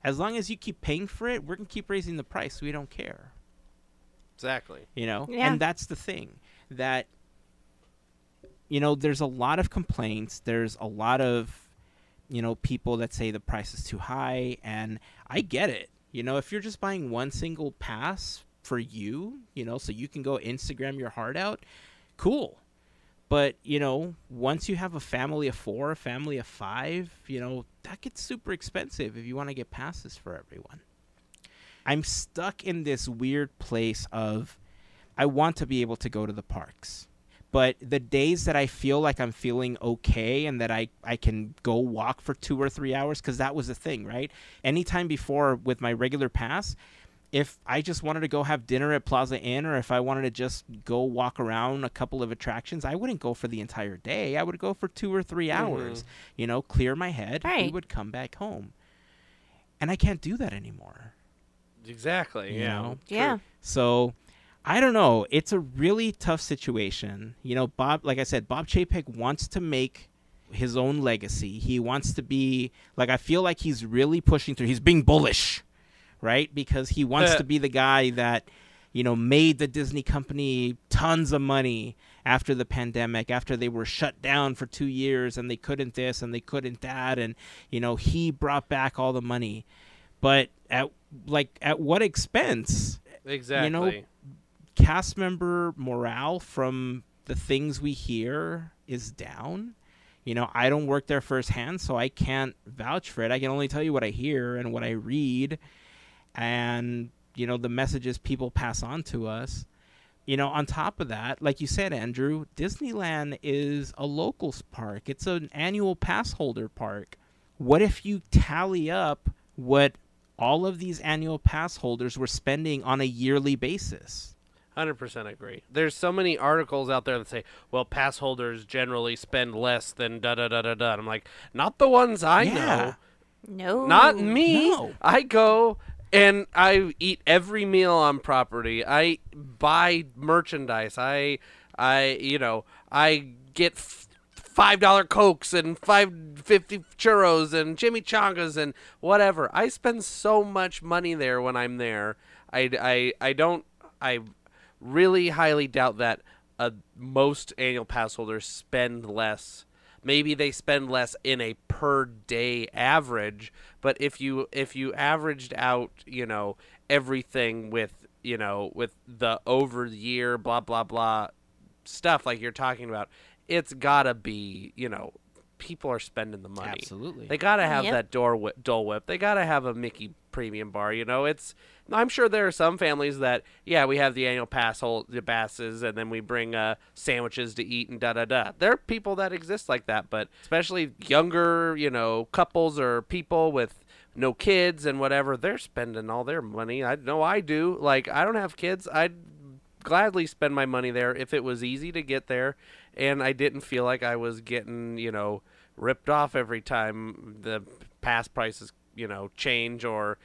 as long as you keep paying for it, we're going to keep raising the price. We don't care. Exactly. You know? Yeah. And that's the thing. That, you know, there's a lot of complaints. There's a lot of, you know, people that say the price is too high. And I get it. You know, if you're just buying one single pass for you, you know, so you can go Instagram your heart out, cool. But, you know, once you have a family of 4, a family of 5, you know, that gets super expensive if you want to get passes for everyone. I'm stuck in this weird place of I want to be able to go to the parks. But the days that I feel like I'm feeling okay and that I can go walk for 2 or 3 hours, because that was the thing, right? Anytime before with my regular pass, if I just wanted to go have dinner at Plaza Inn or if I wanted to just go walk around a couple of attractions, I wouldn't go for the entire day. I would go for 2 or 3 hours, you know, clear my head. Right. We would come back home. And I can't do that anymore. Exactly. You know? Yeah. So I don't know. It's a really tough situation. You know, Bob, like I said, Bob Chapek wants to make his own legacy. He wants to be, like, I feel like he's really pushing through. He's being bullish. Right? Because he wants to be the guy that, you know, made the Disney company tons of money after the pandemic, after they were shut down for 2 years and they couldn't this and they couldn't that. And, you know, he brought back all the money. But at what expense? Exactly. You know, cast member morale from the things we hear is down. You know, I don't work there firsthand, so I can't vouch for it. I can only tell you what I hear and what I read. And, you know, the messages people pass on to us. You know, on top of that, like you said, Andrew, Disneyland is a locals park. It's an annual pass holder park. What if you tally up what all of these annual pass holders were spending on a yearly basis? 100% agree. There's so many articles out there that say, well, pass holders generally spend less than da-da-da-da-da. I'm like, not the ones I know. No. Not me. No. I go and I eat every meal on property. I buy merchandise. I get $5 Cokes and $5.50 churros and chimichangas and whatever. I spend so much money there when I'm there. I really highly doubt that most annual pass holders spend less. Maybe they spend less in a per day average, but if you averaged out, you know, everything with, you know, with the over the year blah blah blah stuff like you're talking about, it's gotta be, you know, people are spending the money. Absolutely. They gotta have Yep. that Dole Whip. They gotta have a Mickey premium bar. I'm sure there are some families that, yeah, we have the annual the passes, and then we bring sandwiches to eat and da-da-da. There are people that exist like that, but especially younger, couples or people with no kids and whatever, they're spending all their money. I know I do. Like, I don't have kids. I'd gladly spend my money there if it was easy to get there and I didn't feel like I was getting, ripped off every time the pass prices change, or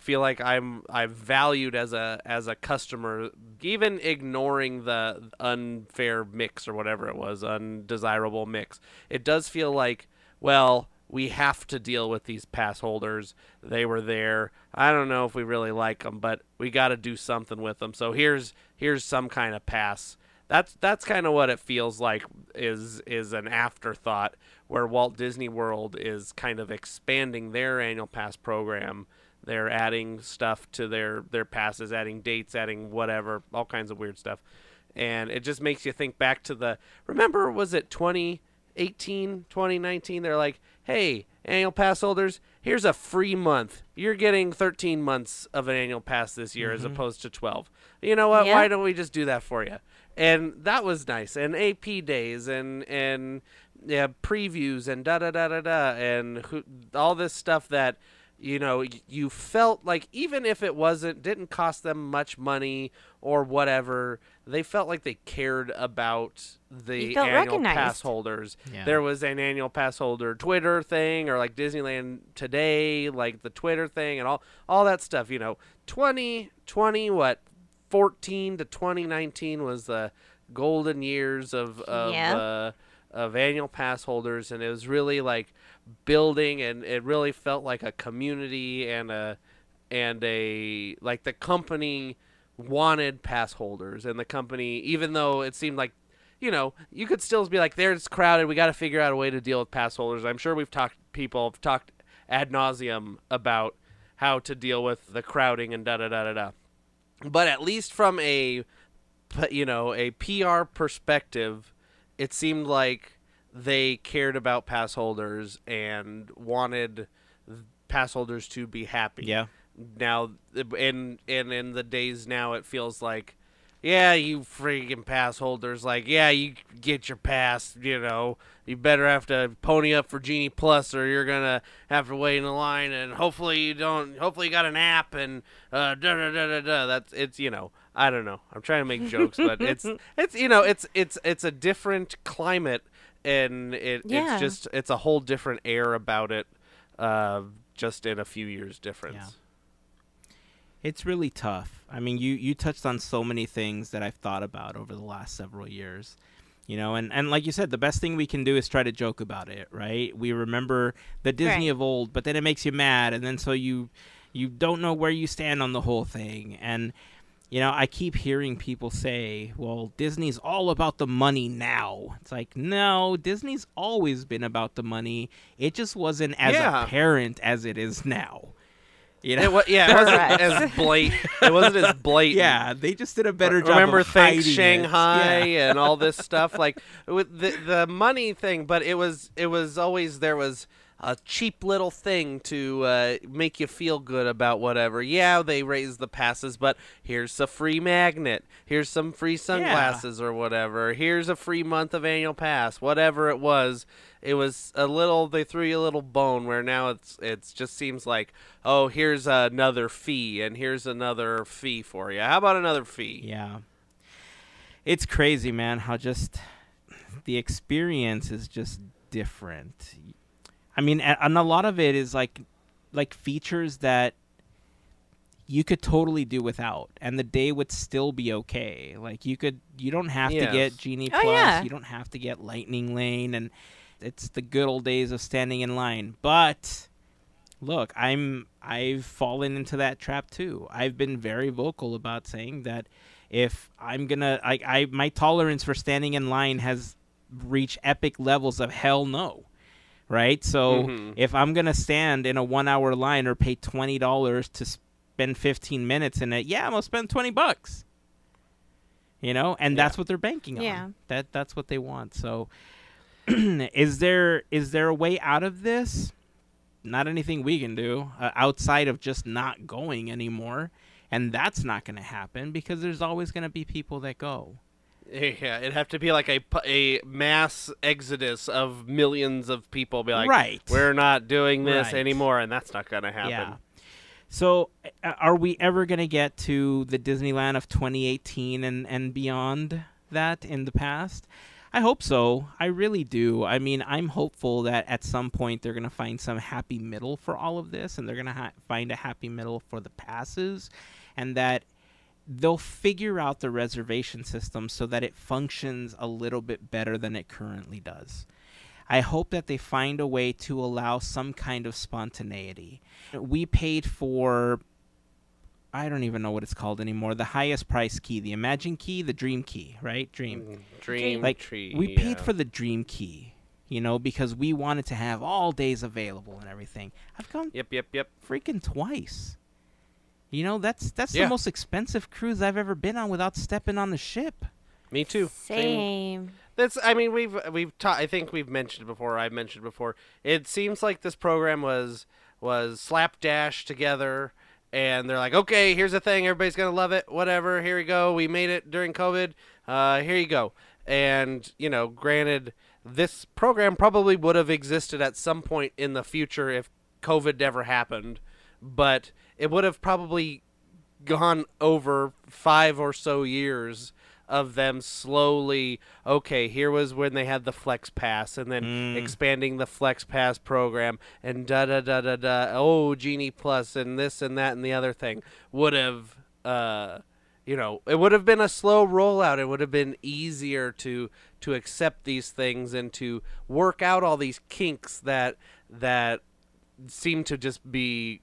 feel like I'm valued as a customer, even ignoring the unfair mix or whatever it was, undesirable mix. It does feel like, well, we have to deal with these pass holders. They were there. I don't know if we really like them, but we got to do something with them. So here's some kind of pass. That's kind of what it feels like is an afterthought, where Walt Disney World is kind of expanding their annual pass program. They're adding stuff to their passes, adding dates, adding whatever, all kinds of weird stuff. And it just makes you think back to remember, was it 2018, 2019? They're like, hey, annual pass holders, here's a free month. You're getting 13 months of an annual pass this year as opposed to 12. You know what? Yeah. Why don't we just do that for you? And that was nice. And AP days and previews and da-da-da-da-da and all this stuff that, you felt like, even if it didn't cost them much money or whatever, they felt like they cared about the annual recognized. pass holders. Yeah. There was an annual pass holder Twitter thing, or like Disneyland Today, like the Twitter thing, and all that stuff. 2020, 14 to 2019 was the golden years of annual pass holders, and it was really like building, and it really felt like a community and a like the company wanted pass holders, and the company, even though it seemed like, you could still be like, there's crowded, we got to figure out a way to deal with pass holders. I'm sure people have talked ad nauseum about how to deal with the crowding and da-da-da-da-da. But at least from a PR perspective, it seemed like they cared about pass holders and wanted pass holders to be happy. Yeah. Now, in the days now, it feels like, yeah, you freaking pass holders, like, yeah, you get your pass, you better have to pony up for Genie Plus, or you're gonna have to wait in the line, and hopefully you got an app, and it's I don't know, I'm trying to make jokes, but it's a different climate, and it's a whole different air about it, just in a few years difference. Yeah. It's really tough. I mean, you touched on so many things that I've thought about over the last several years. And like you said, the best thing we can do is try to joke about it, right? We remember the Disney of old, but then it makes you mad, and then so you don't know where you stand on the whole thing. And I keep hearing people say, well, Disney's all about the money now. It's like, no, Disney's always been about the money. It just wasn't as apparent as it is now. It wasn't as blatant. It wasn't as blatant. Yeah, they just did a better job. Remember, of hiding thanks Shanghai it. and all this stuff, like with the money thing. But it was always, there was a cheap little thing to make you feel good about whatever. Yeah, they raised the passes, but here's a free magnet. Here's some free sunglasses or whatever. Here's a free month of annual pass. Whatever it was they threw you a little bone, where now it's just seems like, oh, here's another fee, and here's another fee for you. How about another fee? Yeah. It's crazy, man, how just the experience is just different. I mean, and a lot of it is like features that you could totally do without, and the day would still be okay. Like you don't have to get Genie Plus, yeah. You don't have to get Lightning Lane, and it's the good old days of standing in line. But look, I've fallen into that trap too. I've been very vocal about saying that if I'm gonna, my tolerance for standing in line has reached epic levels of hell no. Right? So if I'm going to stand in a 1 hour line or pay $20 to spend 15 minutes in it, yeah, I'm going to spend $20. And that's what they're banking on. Yeah. That's what they want. So is there a way out of this? not anything we can do outside of just not going anymore. And that's not going to happen because there's always going to be people that go. Yeah, it'd have to be like a mass exodus of millions of people. Be like, right, we're not doing this right. anymore, and that's not going to happen. Yeah. So, are we ever going to get to the Disneyland of 2018 and beyond that in the past? I hope so. I really do. I mean, I'm hopeful that at some point they're going to find some happy middle for all of this, and they're going to find a happy middle for the passes, and that they'll figure out the reservation system so that it functions a little bit better than it currently does. I hope that they find a way to allow some kind of spontaneity. We paid for, I don't even know what it's called anymore, the highest price key, the Imagine key, the Dream key, right? Dream like, tree. We paid for the Dream key, because we wanted to have all days available and everything. I've gone Yep. freaking twice. That's the most expensive cruise I've ever been on without stepping on the ship. Me too. Same. I mean, I think we've mentioned before. I've mentioned before. It seems like this program was slapdash together, and they're like, okay, here's the thing, everybody's gonna love it. Whatever, here we go. We made it during COVID. Here you go. And granted, this program probably would have existed at some point in the future if COVID never happened, but it would have probably gone over 5 or so years of them slowly, okay, here was when they had the Flex Pass, and then expanding the Flex Pass program, and oh, Genie Plus, and this and that and the other thing would have, it would have been a slow rollout. It would have been easier to accept these things and to work out all these kinks that seem to just be,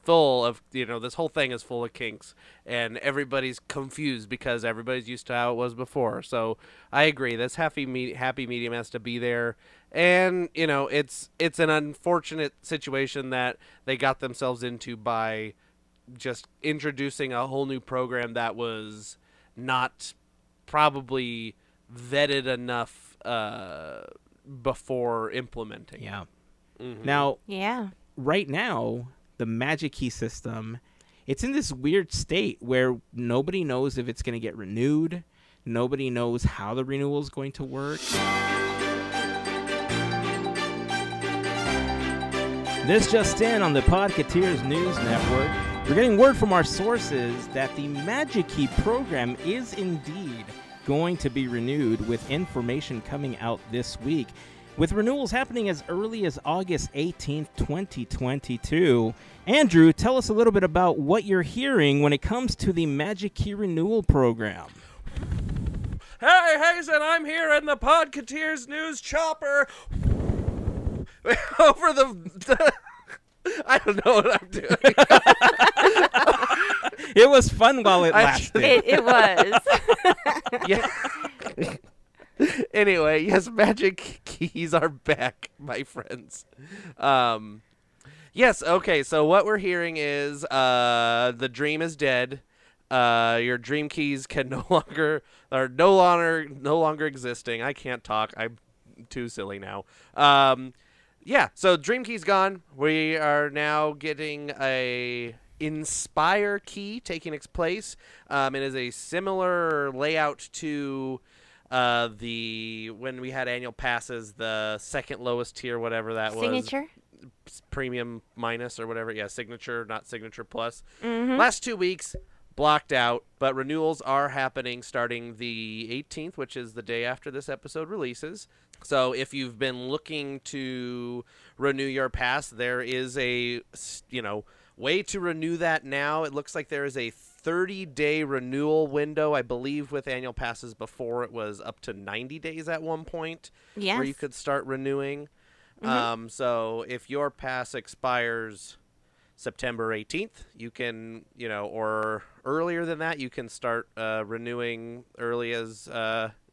full of, this whole thing is full of kinks, and everybody's confused because everybody's used to how it was before. So I agree. This happy medium has to be there. And, it's an unfortunate situation that they got themselves into by just introducing a whole new program that was not probably vetted enough before implementing. Yeah. Mm-hmm. Now, right now, the Magic Key system, it's in this weird state where nobody knows if it's going to get renewed. Nobody knows how the renewal is going to work. This just in on the Podketeers News Network. We're getting word from our sources that the Magic Key program is indeed going to be renewed, with information coming out this week, with renewals happening as early as August 18th, 2022. Andrew, tell us a little bit about what you're hearing when it comes to the Magic Key renewal program. Hey, Heyzen, I'm here in the Podketeers News Chopper. Over the I don't know what I'm doing. It was fun while it lasted. It was. Yeah. Anyway, yes, Magic Keys are back, my friends. Yes, okay, so what we're hearing is the dream is dead. Your dream keys can no longer existing. I can't talk. I'm too silly now. Yeah, so Dream Key's gone. We are now getting a Inspire Key taking its place. It is a similar layout to when we had annual passes, the second lowest tier, whatever that Signature? was. Premium minus or whatever. Yeah, Signature, not Signature Plus. Mm-hmm. Last 2 weeks, blocked out, but renewals are happening starting the 18th, which is the day after this episode releases. So if you've been looking to renew your pass, there is a way to renew that now. It looks like there is a 30-day renewal window. I believe with annual passes before it was up to 90 days at one point, where you could start renewing. Mm-hmm. So if your pass expires September 18th, you can, or earlier than that, you can start renewing early as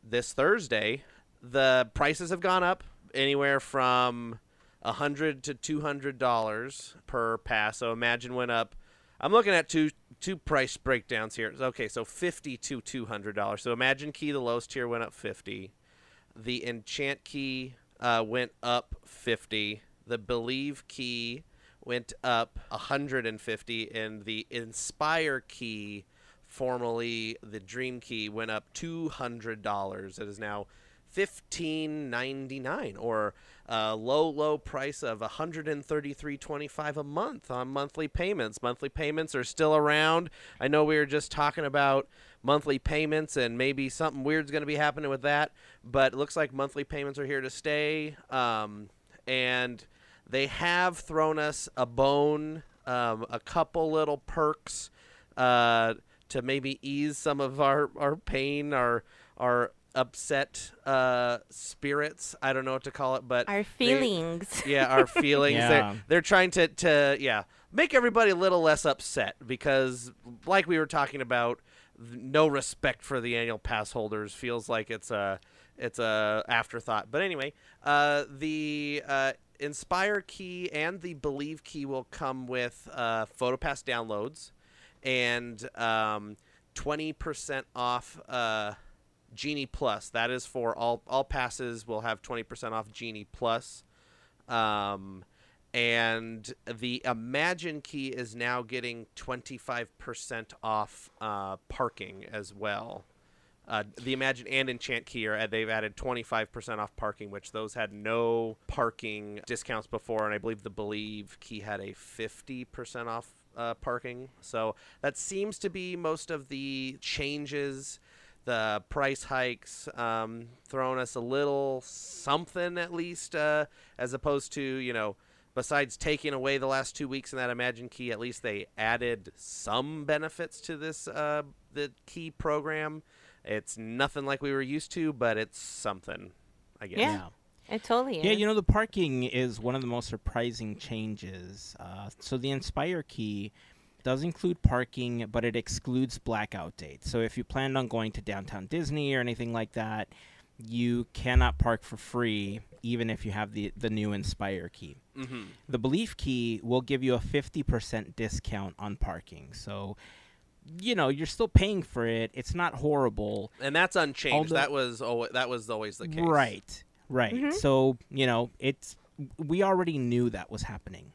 this Thursday. The prices have gone up anywhere from $100 to $200 per pass. So Imagine went up. I'm looking at two price breakdowns here. Okay, so $50 to $200. So Imagine Key, the lowest tier, went up $50. The Enchant Key went up $50. The Believe key went up 150, and the Inspire key, formerly the Dream key, went up $200. It is now $15.99, or a low price of $133.25 a month on monthly payments. Monthly payments are still around. I know we were just talking about monthly payments and maybe something weird's going to be happening with that, but it looks like monthly payments are here to stay. And they have thrown us a bone, a couple little perks to maybe ease some of our pain, our upset spirits. I don't know what to call it, but Our feelings. our feelings. Yeah. They're trying to make everybody a little less upset, because like we were talking about, no respect for the annual pass holders. Feels like it's a afterthought. But anyway, the Inspire key and the Believe key will come with PhotoPass downloads, and 20% off Genie Plus. That is for all passes will have 20% off Genie Plus. And the Imagine key is now getting 25% off parking as well. The Imagine and Enchant key they've added 25% off parking, which those had no parking discounts before, and I believe the Believe key had a 50% off parking. So that seems to be most of the changes. The price hikes throwing us a little something, at least, as opposed to, besides taking away the last 2 weeks in that Imagine key, at least they added some benefits to this the key program. It's nothing like we were used to, but it's something, I guess. Yeah. It totally is. Yeah, the parking is one of the most surprising changes. So the Inspire key does include parking, but it excludes blackout dates. So if you planned on going to downtown Disney or anything like that, you cannot park for free, even if you have the new Inspire key. Mm-hmm. The Belief key will give you a 50% discount on parking. So, you're still paying for it. It's not horrible. And that's unchanged. Although, that was always the case. Right. Mm-hmm. So, we already knew that was happening.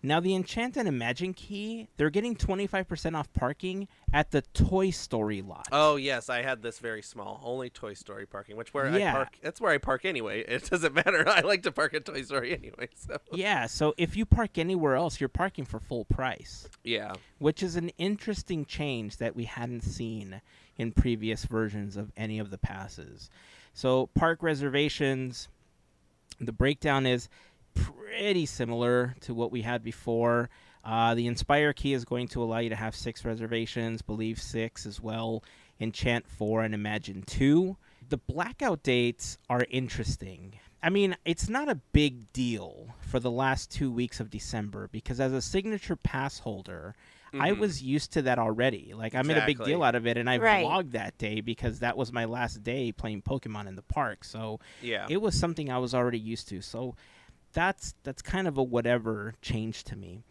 Now, the Enchant and Imagine key, they're getting 25% off parking at the Toy Story lot. Oh, yes, I had this very small, only Toy Story parking, I park. That's where I park anyway. It doesn't matter. I like to park at Toy Story anyway. So. Yeah, so if you park anywhere else, you're parking for full price. Yeah. Which is an interesting change that we hadn't seen in previous versions of any of the passes. So park reservations, the breakdown is pretty similar to what we had before. The Inspire key is going to allow you to have 6 reservations, Believe 6 as well, Enchant 4, and Imagine 2. The blackout dates are interesting. I mean, it's not a big deal for the last 2 weeks of December, because as a signature pass holder, I was used to that already. Like, I made a big deal out of it, and I vlogged that day because that was my last day playing Pokemon in the park. So it was something I was already used to. So that's kind of a whatever change to me.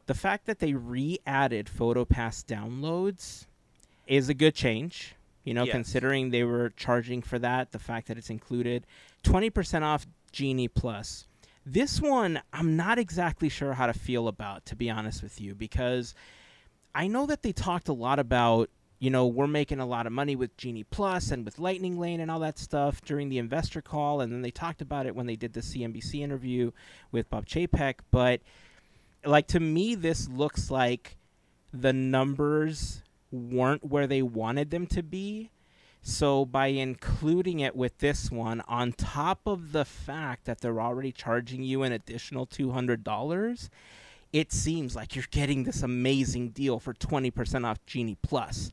The fact that they re-added PhotoPass downloads is a good change, considering they were charging for that, the fact that it's included. 20% off Genie Plus. This one, I'm not exactly sure how to feel about, to be honest with you, because I know that they talked a lot about, we're making a lot of money with Genie Plus and with Lightning Lane and all that stuff during the investor call, and then they talked about it when they did the CNBC interview with Bob Chapek. But, to me, this looks like the numbers weren't where they wanted them to be. So by including it with this one, on top of the fact that they're already charging you an additional $200, it seems like you're getting this amazing deal for 20% off Genie Plus.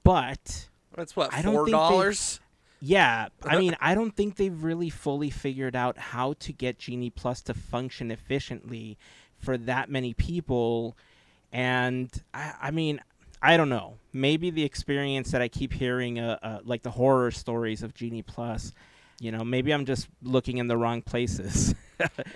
But that's what, $4? Yeah, I mean, I don't think they've really fully figured out how to get Genie Plus to function efficiently for that many people. And I mean, I don't know. Maybe the experience that I keep hearing, like the horror stories of Genie Plus, maybe I'm just looking in the wrong places.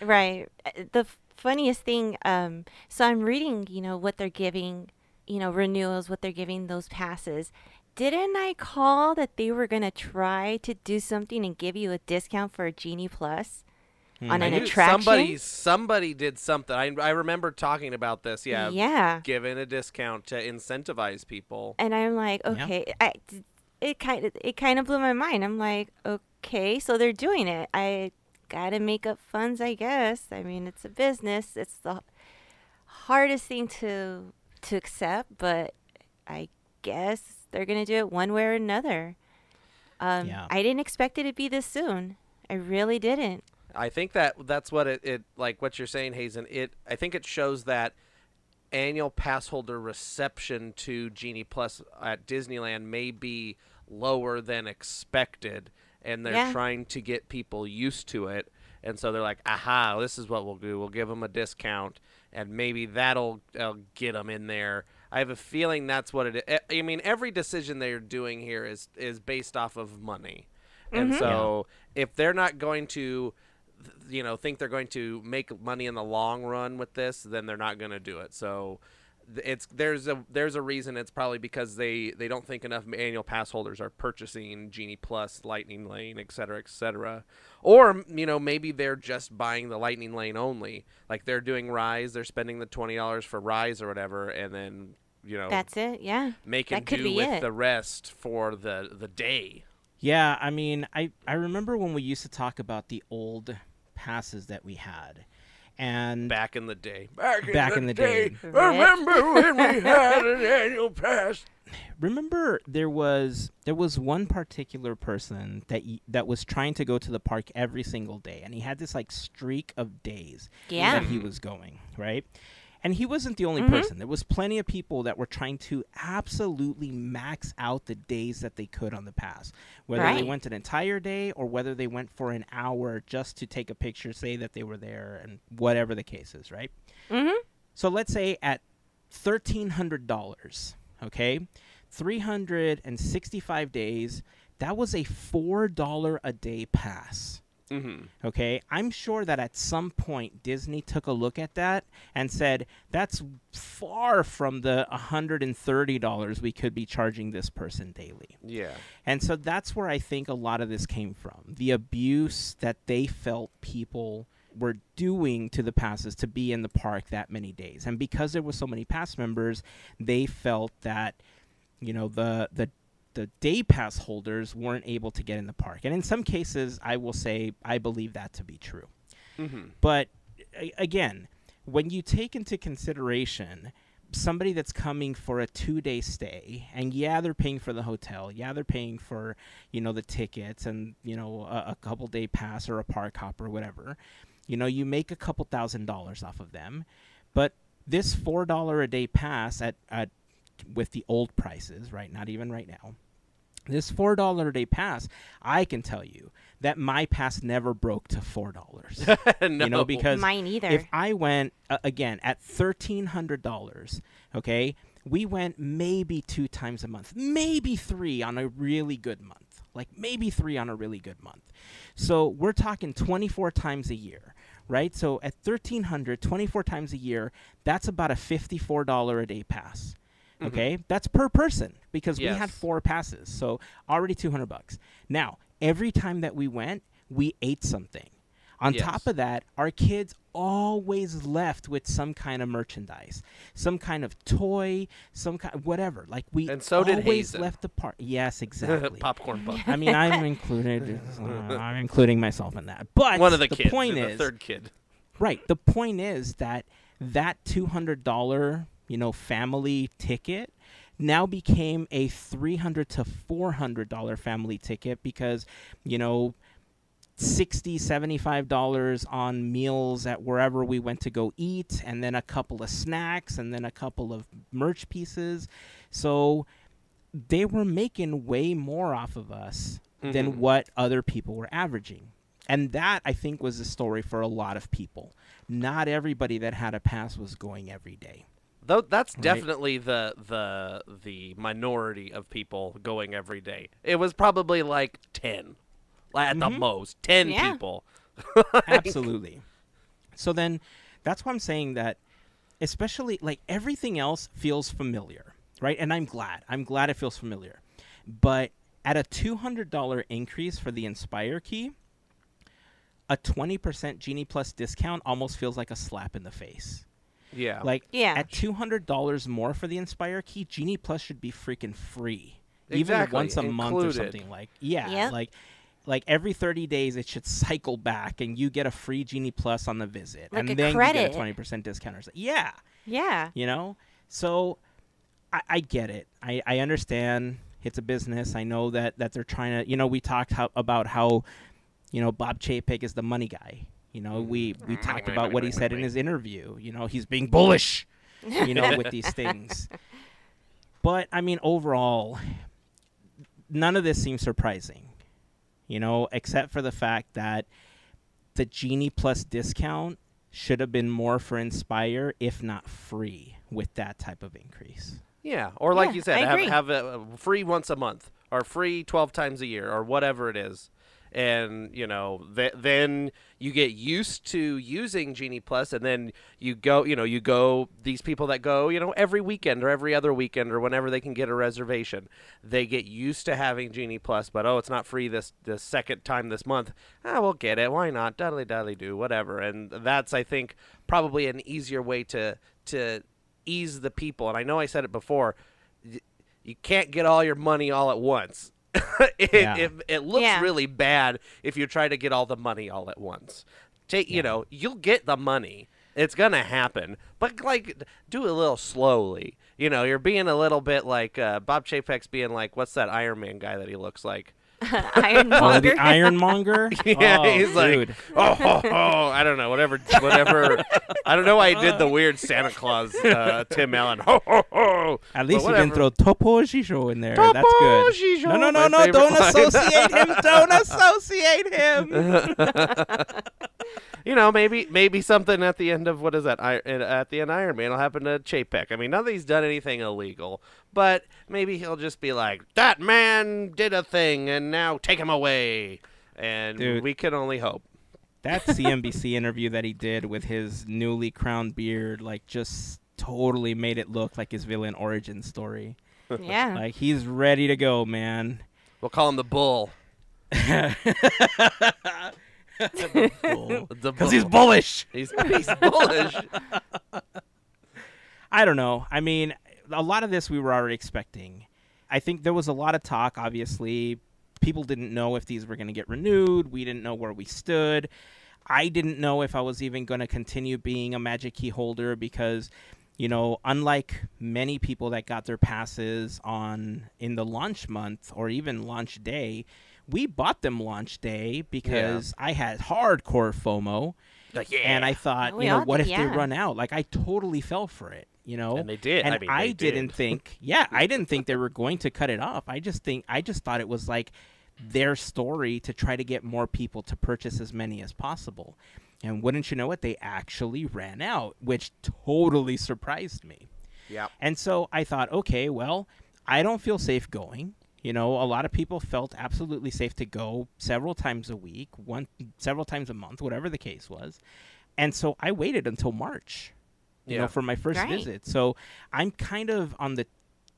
Right. The funniest thing, so I'm reading, what they're giving, renewals, what they're giving those passes. Didn't I call that they were going to try to do something and give you a discount for a Genie Plus? on I an knew attraction. somebody did something. I remember talking about this. Yeah, Yeah. giving a discount to incentivize people. And I'm like, Yeah. okay, it kind of blew my mind. I'm like, okay, so they're doing it. I gotta make up funds, I guess. I mean, it's a business. It's the hardest thing to accept, but I guess they're gonna do it one way or another. Yeah. I didn't expect it to be this soon. I really didn't. I think that's what it like what you're saying, Hazen. I think it shows that annual pass holder reception to Genie Plus at Disneyland may be lower than expected, and they're Yeah. trying to get people used to it. And so they're like, aha, this is what we'll do. We'll give them a discount, and maybe that'll get them in there. I have a feeling that's what it is. I mean, every decision they're doing here is based off of money. And so if they're not going to, think they're going to make money in the long run with this, then they're not going to do it. So there's a reason. It's probably because they don't think enough annual pass holders are purchasing Genie Plus, Lightning Lane, et cetera, or maybe they're just buying the Lightning Lane only. Like they're doing Rise, they're spending the $20 for Rise or whatever, and then That's it. Yeah. making That could do be with it. the rest for the day. Yeah, I mean, I remember when we used to talk about the old passes that we had. And Back in the day. Back in the day. Remember when we had an annual pass? remember there was one particular person that was trying to go to the park every single day, and he had this like streak of days Yeah. that he was going, right? And he wasn't the only Mhm. person. There was plenty of people that were trying to absolutely max out the days that they could on the pass. Whether they Right. went an entire day or whether they went for an hour just to take a picture, say that they were there, and whatever the case is, right? Mhm. So let's say at $1,300, okay? 365 days, that was a $4 a day pass. Mm-hmm. Okay, I'm sure that at some point Disney took a look at that and said, that's far from the $130 we could be charging this person daily. Yeah. And so that's where I think a lot of this came from. The abuse that they felt people were doing to the passes to be in the park that many days. And because there were so many pass members, they felt that, the day pass holders weren't able to get in the park. And in some cases, I will say I believe that to be true. Mm-hmm. But again, when you take into consideration somebody that's coming for a 2-day stay, and yeah, they're paying for the hotel, yeah, they're paying for, the tickets and, a couple day pass or a park hop or whatever, you make a couple $1,000s off of them. But this $4 a day pass at with the old prices, right? Not even right now. This $4 a day pass, I can tell you that my pass never broke to $4. No. Because Mine either. if I went again at $1,300, okay, we went maybe 2 times a month, maybe 3 on a really good month, So we're talking 24 times a year, right? So at $1,300, 24 times a year, that's about a $54 a day pass. Okay, that's per person because we had Yes. 4 passes, so already $200. Now, every time that we went, we ate something. On Yes. top of that, our kids always left with some kind of merchandise, some kind of toy, some kind whatever. Like we And so did always Heyzen. left the park. Yes, exactly. Popcorn buck. I mean, I'm included. I'm including myself in that. But One of the kids. point the is, third kid. right. The point is that $200, family ticket now became a $300 to $400 family ticket because, $60, $75 on meals at wherever we went to go eat, and then a couple of snacks, and then a couple of merch pieces. So they were making way more off of us than what other people were averaging. And that, I think, was the story for a lot of people. Not everybody that had a pass was going every day. Though that's Right. definitely the minority of people going every day. It was probably like 10, at the most 10 Yeah. people. Absolutely. So then that's why I'm saying that, especially like everything else feels familiar, right? And I'm glad it feels familiar. But at a $200 increase for the Inspire key, a 20% Genie Plus discount almost feels like a slap in the face. Yeah. Like, Yeah. at $200 more for the Inspire key, Genie Plus should be freaking free. Exactly. Even once a month or Included. something. Like, yeah, Yep. like every 30 days it should cycle back and you get a free Genie Plus on the visit. Like and a then credit. you get a 20% discount or something. Yeah. Yeah. You know? So I get it. I understand it's a business. I know that they're trying to, we talked about how, Bob Chapek is the money guy. We talked about what he said in his interview. He's being bullish, with these things. But, I mean, overall, none of this seems surprising, except for the fact that the Genie Plus discount should have been more for Inspire, if not free, with that type of increase. Yeah, or like Yeah, you said, I agree. have a free once a month, or free 12 times a year, or whatever it is. And, then you get used to using Genie Plus, and then you go, these people that go, every weekend or every other weekend or whenever they can get a reservation, they get used to having Genie Plus, but, it's not free this second time this month. We'll get it. Why not? Daddly do, whatever. And that's, I think, probably an easier way to ease the people. And I know I said it before, you can't get all your money all at once. It looks really bad if you try to get all the money all at once. You'll get the money. It's gonna happen, but like, do it a little slowly. You're being a little bit like Bob Chapek's being like, what's that Iron Man guy that he looks like? Ironmonger. Oh, the Ironmonger? Yeah, oh, he's dude. like, I don't know, whatever. I don't know why I did the weird Santa Claus, Tim Allen. Ho, ho, ho. At least But you didn't whatever. throw Topo Shisho in there. Topo That's good. Shisho, No, my favorite don't line. associate him. Don't associate him. Maybe something at the end of, what is that? At the end of Iron Man will happen to Chapek. I mean, not that he's done anything illegal, but maybe he'll just be like, that man did a thing, and now take him away. And Dude. we can only hope. That CNBC interview that he did with his newly crowned beard, like, just totally made it look like his villain origin story. Yeah. Like, he's ready to go, man. We'll call him the Bull. Because he's bullish. He's bullish. I don't know. I mean, a lot of this we were already expecting. I think there was a lot of talk, obviously. People didn't know if these were going to get renewed. We didn't know where we stood. I didn't know if I was even going to continue being a Magic Key holder because, unlike many people that got their passes in the launch month or even launch day, we bought them launch day because I had hardcore FOMO. And I thought, We all what did, if they yeah. run out? Like, I totally fell for it, And they did. And I mean, I they didn't did. think, I didn't think they were going to cut it off. I just thought it was like their story to try to get more people to purchase as many as possible. And wouldn't you know it, they actually ran out, which totally surprised me. Yeah. And so I thought, okay, well, I don't feel safe going. A lot of people felt absolutely safe to go several times a week, several times a month, whatever the case was. And so I waited until March, for my first Right. visit. So I'm kind of on the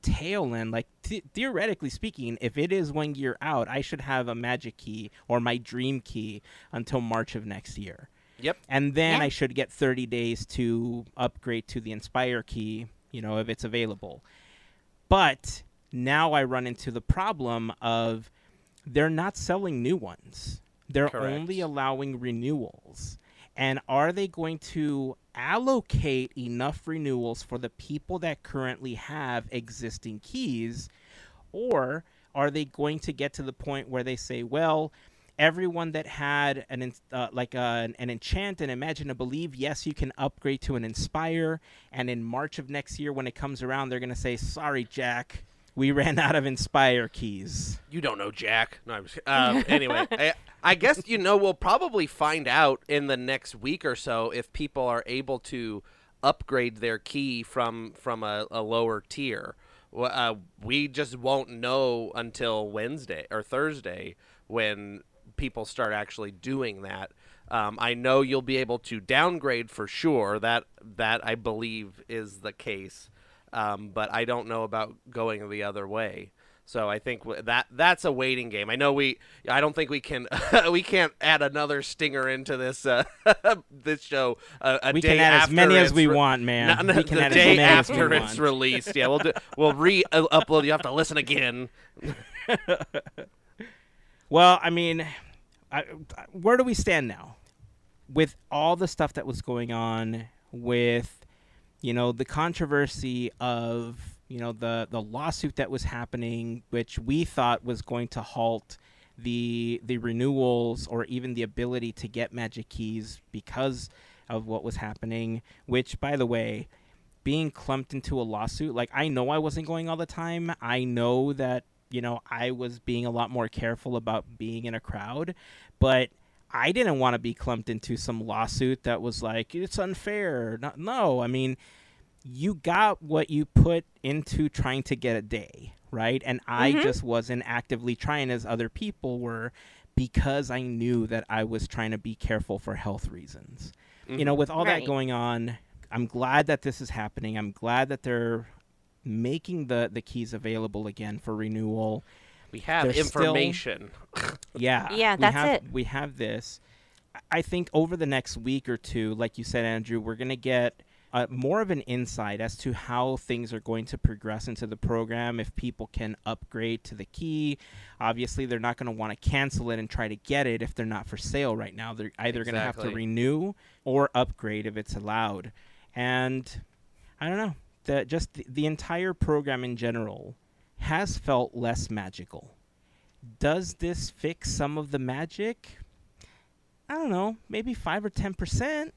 tail end. Like, theoretically speaking, if it is 1 year out, I should have a Magic Key or my Dream Key until March of next year. Yep. And then Yeah. I should get 30 days to upgrade to the Inspire Key, if it's available. But now I run into the problem of they're not selling new ones. They're Correct. only allowing renewals. And are they going to allocate enough renewals for the people that currently have existing keys? Or are they going to get to the point where they say, well, everyone that had an enchant and imagine and believe, yes, you can upgrade to an Inspire. And in March of next year, when it comes around, they're going to say, sorry, Jack, we ran out of Inspire keys. You don't know, Jack. No, I'm just, anyway, I guess, we'll probably find out in the next week or so if people are able to upgrade their key from a lower tier. We just won't know until Wednesday or Thursday when people start actually doing that. I know you'll be able to downgrade for sure. That I believe is the case. But I don't know about going the other way. So I think that's a waiting game. I don't think we can we can't add another stinger into this this show a We day can add after as many as it's we want, man. not We can the add as day many as we after it's want. released. Yeah, we'll re-upload. You have to listen again. Well, I mean, where do we stand now? With all the stuff that was going on, with, the controversy of, the lawsuit that was happening, which we thought was going to halt the renewals or even the ability to get magic keys because of what was happening, which, by the way, being clumped into a lawsuit, like, I know I wasn't going all the time. I know that, I was being a lot more careful about being in a crowd, but I didn't want to be clumped into some lawsuit that was like, it's unfair. No, I mean, you got what you put into trying to get a day, right? And I just wasn't actively trying as other people were, because I knew that I was trying to be careful for health reasons. With all that Right. going on, I'm glad that this is happening. I'm glad that they're making the keys available again for renewal. We have There's information. Yeah. Yeah, that's it. We have this. I think over the next week or two, like you said, Andrew, we're going to get more of an insight as to how things are going to progress into the program, if people can upgrade to the key. Obviously, they're not going to want to cancel it and try to get it if they're not for sale right now. They're either going to have to Exactly. renew or upgrade if it's allowed. And I don't know. The entire program in general has felt less magical. Does this fix some of the magic? I don't know, maybe 5 or 10%,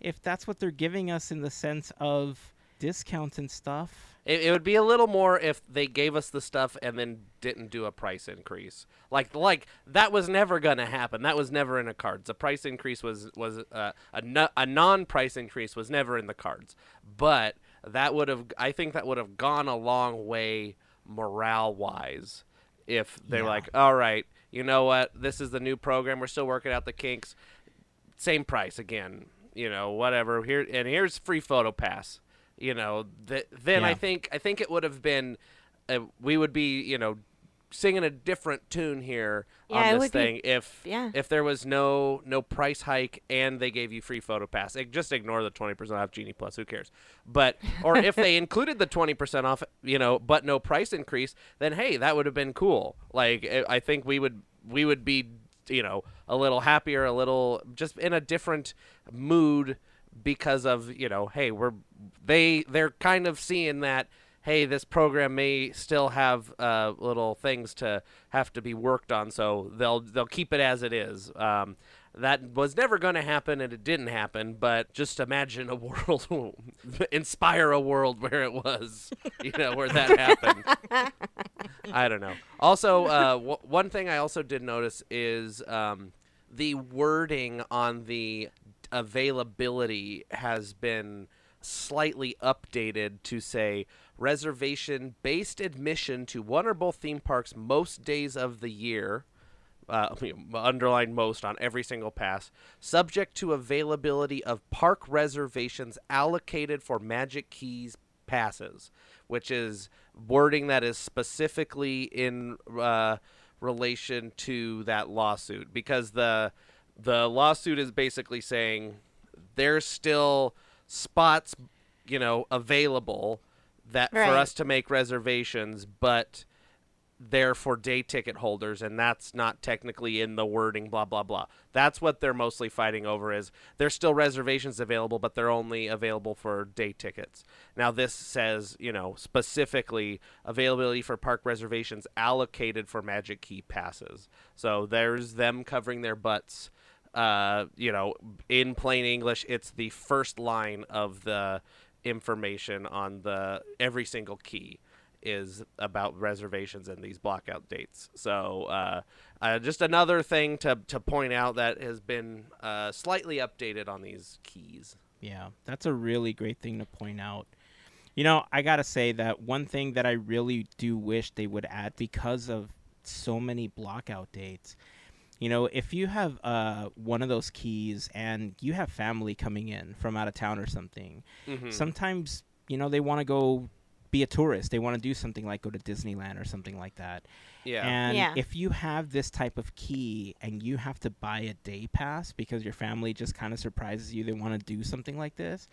if that's what they're giving us in the sense of discounts and stuff. It would be a little more if they gave us the stuff and then didn't do a price increase. Like that was never gonna happen. That was never in the cards. The price increase was a non-price increase was never in the cards. But I think that would have gone a long way morale wise if they're like, all right, you know what, this is the new program. We're still working out the kinks. Same price again. Whatever. Here's free photo pass. Then I think it would have been, we would be, singing a different tune here Yeah, it on this would be- thing yeah. if there was no price hike and they gave you free photo pass. Just ignore the 20% off Genie Plus. Who cares? Or if they included the 20% off, but no price increase, then hey, that would have been cool. Like, I think we would be, a little happier, a little just in a different mood because of, hey, they're kind of seeing that, hey, this program may still have little things to have to be worked on, so they'll keep it as it is. That was never going to happen, and it didn't happen. But just imagine a world, inspire a world where it was, where that happened. I don't know. Also, one thing I also did notice is the wording on the availability has been slightly updated to say reservation-based admission to one or both theme parks most days of the year, underline most on every single pass, subject to availability of park reservations allocated for Magic Keys passes, which is wording that is specifically in relation to that lawsuit, because the lawsuit is basically saying there's still spots, available that Right. for us to make reservations, but they're for day ticket holders, and that's not technically in the wording, blah, blah, blah. That's what they're mostly fighting over, is there's still reservations available, but they're only available for day tickets. Now, this says, specifically availability for park reservations allocated for Magic Key passes. So there's them covering their butts. In plain English, it's the first line of the information on every single key is about reservations and these blockout dates. So just another thing to point out that has been slightly updated on these keys. Yeah, that's a really great thing to point out. I got to say that one thing that I really do wish they would add, because of so many blockout dates, if you have one of those keys and you have family coming in from out of town or something, Mm-hmm. sometimes, they want to go be a tourist. They want to do something like go to Disneyland or something like that. Yeah. And Yeah. if you have this type of key and you have to buy a day pass because your family just kind of surprises you, they want to do something like this,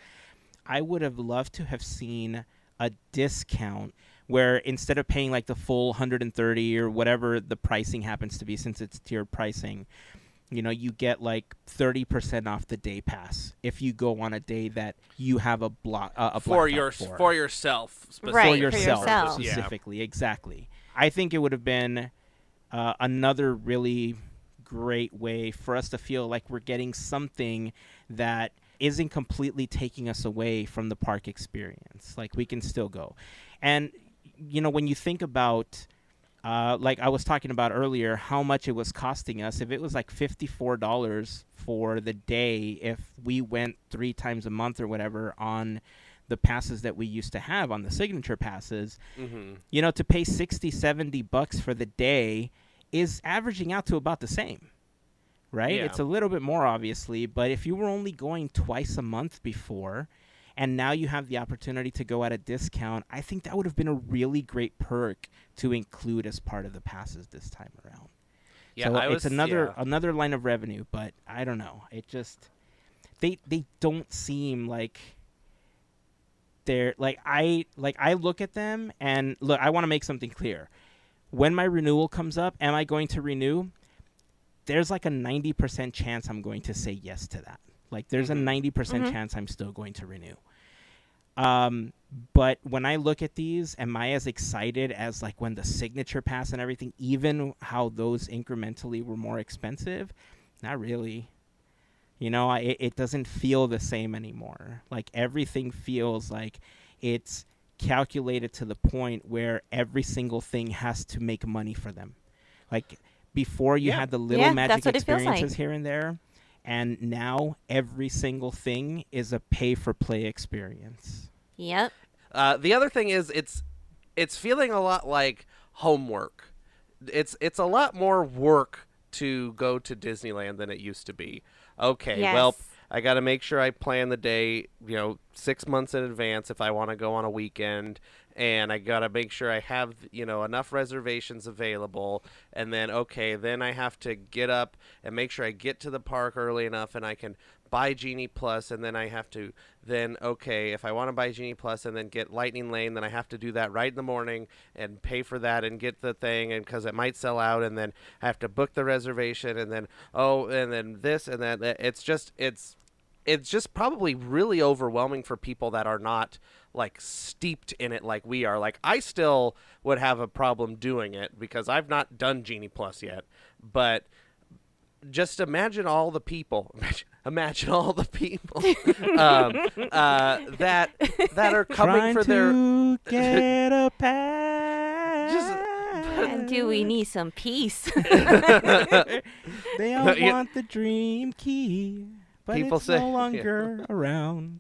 I would have loved to have seen a discount where instead of paying like the full 130 or whatever the pricing happens to be, since it's tiered pricing, you know, you get like 30% off the day pass if you go on a day that you have a block for yourself for yourself Right, for yourself yourself. specifically. Exactly. I think it would have been another really great way for us to feel like we're getting something that isn't completely taking us away from the park experience. Like, we can still go. And, you know, when you think about, like I was talking about earlier, how much it was costing us, if it was like $54 for the day, if we went 3 times a month or whatever on the passes that we used to have on the signature passes, you know, to pay $60-70 for the day is averaging out to about the same, right? Yeah. It's a little bit more, obviously, but if you were only going twice a month before and now you have the opportunity to go at a discount, I think that would have been a really great perk to include as part of the passes this time around. Yeah, so it's another line of revenue, but I don't know. It just they don't seem like they're like I look at them and look, I want to make something clear. When my renewal comes up, am I going to renew? There's like a 90% chance I'm going to say yes to that. Like, there's a 90% chance I'm still going to renew. But when I look at these, am I as excited as like when the signature pass and everything, even how those incrementally were more expensive? Not really. You know, it doesn't feel the same anymore. Like, everything feels like it's calculated to the point where every single thing has to make money for them. Like, before you had the little magic that's what it feels experiences like. here and there, and now every single thing is a pay-for-play experience. Yep. The other thing is it's feeling a lot like homework. It's a lot more work to go to Disneyland than it used to be. Okay, Yes. well, I got to make sure I plan the day, 6 months in advance if I want to go on a weekend, and I got to make sure I have, enough reservations available, and then, then I have to get up and make sure I get to the park early enough and I can buy Genie Plus, and then I have to if I want to buy Genie Plus and then get Lightning Lane, then I have to do that right in the morning and pay for that and get the thing, and because it might sell out, and then I have to book the reservation, and then and then this and that. It's just probably really overwhelming for people that are not like steeped in it like we are. Like, I still would have a problem doing it because I've not done Genie Plus yet, but just imagine all the people. Imagine all the people that are coming for their get a pass. And do we need some peace? They all want the dream key, but People it's say- no longer around.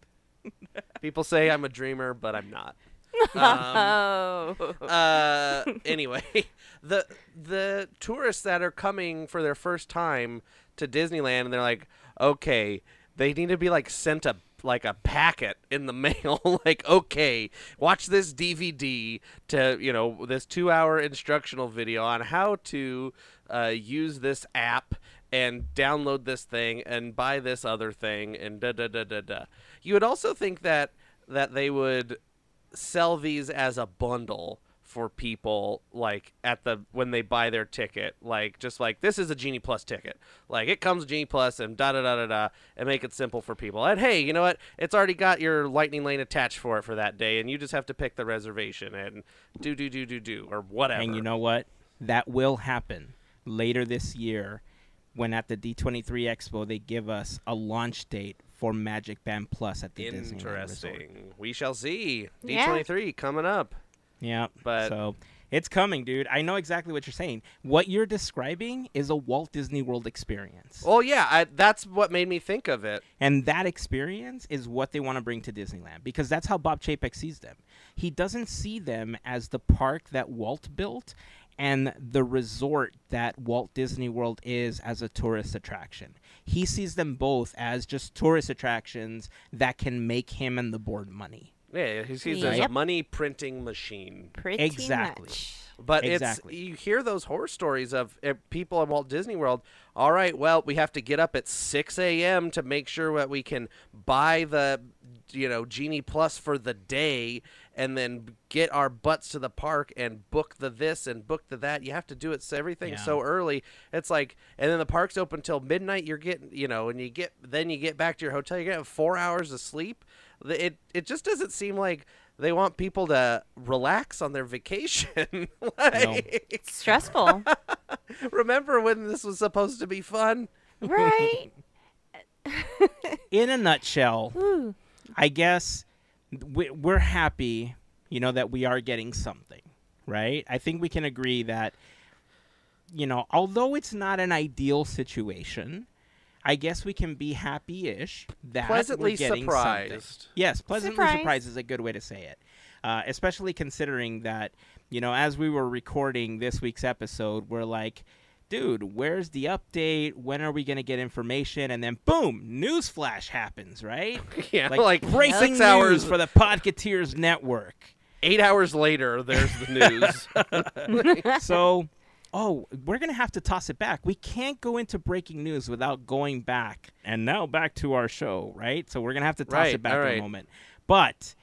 People say I'm a dreamer, but I'm not. Anyway, the tourists that are coming for their first time to Disneyland, and they're like, okay, they need to be like sent a packet in the mail. Like, okay, watch this DVD to this 2-hour instructional video on how to use this app and download this thing and buy this other thing and da da da da da. You would also think that they would sell these as a bundle for people, like when they buy their ticket, like just like, this is a Genie Plus ticket, like it comes with Genie Plus and da da da da da, and make it simple for people. And hey, you know what? It's already got your Lightning Lane attached for it for that day, and you just have to pick the reservation and do or whatever. And you know what? That will happen later this year when at the D23 Expo they give us a launch date for Magic Band Plus at the Disneyland Resort. Interesting. We shall see. Yeah. D23 coming up. Yeah, But- so it's coming, dude. I know exactly what you're saying. What you're describing is a Walt Disney World experience. Oh yeah, that's what made me think of it. And that experience is what they want to bring to Disneyland, because that's how Bob Chapek sees them. He doesn't see them as the park that Walt built and the resort that Walt Disney World is as a tourist attraction. He sees them both as just tourist attractions that can make him and the board money. Yeah, he's a Yep. money printing machine. Pretty Exactly. much. But Exactly. you hear those horror stories of people in Walt Disney World. All right, well, we have to get up at 6 a.m. to make sure that we can buy the, Genie Plus for the day, and then get our butts to the park and book the this and book the that. You have to do it everything so early. It's like, and then the park's open till midnight. You're getting, and you get back to your hotel. You're gonna have 4 hours of sleep. It just doesn't seem like they want people to relax on their vacation. It's stressful. Remember when this was supposed to be fun? Right? In a nutshell, Ooh. I guess we're happy, that we are getting something, right? I think we can agree that, although it's not an ideal situation, I guess we can be happy-ish that Pleasantly we're getting surprised. something. Yes, pleasantly surprised is a good way to say it. Especially considering that, as we were recording this week's episode, we're like, dude, where's the update? When are we going to get information? And then, boom, news flash happens, right? Yeah, like breaking 6 hours news for the Podketeers network. 8 hours later, there's the news. So, we're going to have to toss it back. We can't go into breaking news without going back. And now back to our show, right? So we're going to have to toss it back in a moment. But,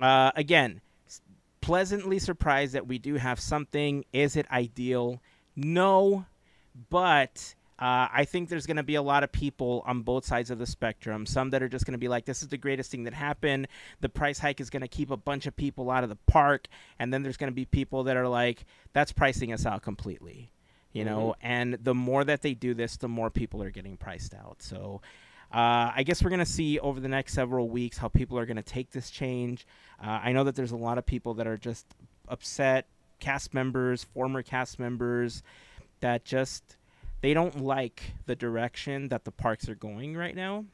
again, pleasantly surprised that we do have something. Is it ideal? No, but I think there's going to be a lot of people on both sides of the spectrum. Some that are just going to be like, this is the greatest thing that happened. The price hike is going to keep a bunch of people out of the park. And then there's going to be people that are like, that's pricing us out completely. And the more that they do this, the more people are getting priced out. So I guess we're going to see over the next several weeks how people are going to take this change. I know that there's a lot of people that are just upset, cast members, former cast members, that just, they don't like the direction that the parks are going right now.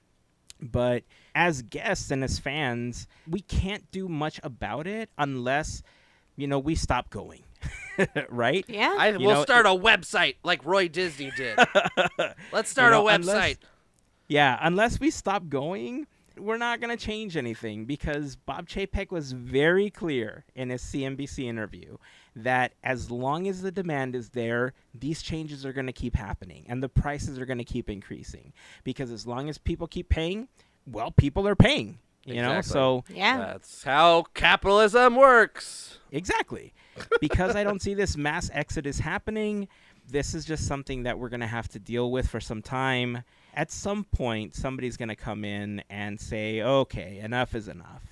But as guests and as fans, we can't do much about it unless, we stop going. Right? Yeah. We'll start a website like Roy Disney did. Let's start a website. Unless we stop going, we're not going to change anything, because Bob Chapek was very clear in his CNBC interview that as long as the demand is there, these changes are going to keep happening and the prices are going to keep increasing, because as long as people keep paying, well, people are paying, so Yeah. That's how capitalism works. Exactly. Because I don't see this mass exodus happening, this is just something that we're going to have to deal with for some time. At some point, somebody's going to come in and say, okay, enough is enough,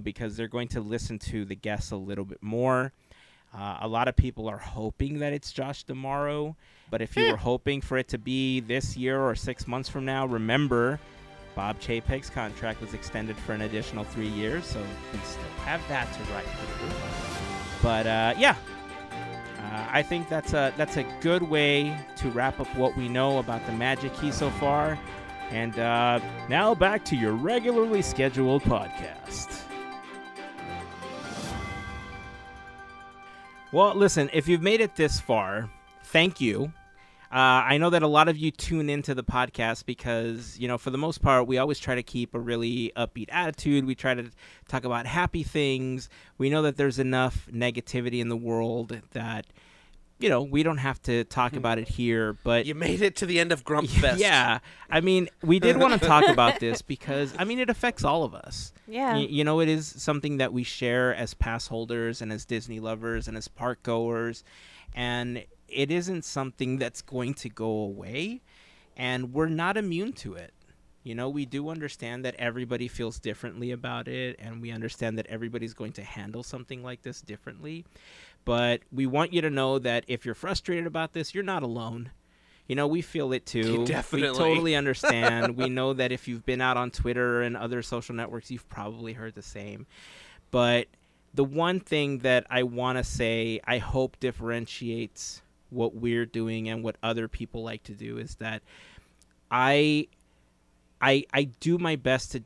because they're going to listen to the guests a little bit more. A lot of people are hoping that it's Josh tomorrow, but if you were hoping for it to be this year or 6 months from now, remember, Bob Chapek's contract was extended for an additional 3 years, so we still have that to ride through. But, I think that's a good way to wrap up what we know about the Magic Key so far. And now back to your regularly scheduled podcast. Well, listen, if you've made it this far, thank you. I know that a lot of you tune into the podcast because, for the most part, we always try to keep a really upbeat attitude. We try to talk about happy things. We know that there's enough negativity in the world that, we don't have to talk about it here. But you made it to the end of Grump Fest. Yeah. I mean, we did want to talk about this because, it affects all of us. Yeah. It is something that we share as pass holders and as Disney lovers and as park goers. And it isn't something that's going to go away, and we're not immune to it. We do understand that everybody feels differently about it, and we understand that everybody's going to handle something like this differently. But we want you to know that if you're frustrated about this, you're not alone. We feel it too. Definitely. We totally understand. We know that if you've been out on Twitter and other social networks, you've probably heard the same. But the one thing that I want to say I hope differentiates what we're doing and what other people like to do is that I do my best to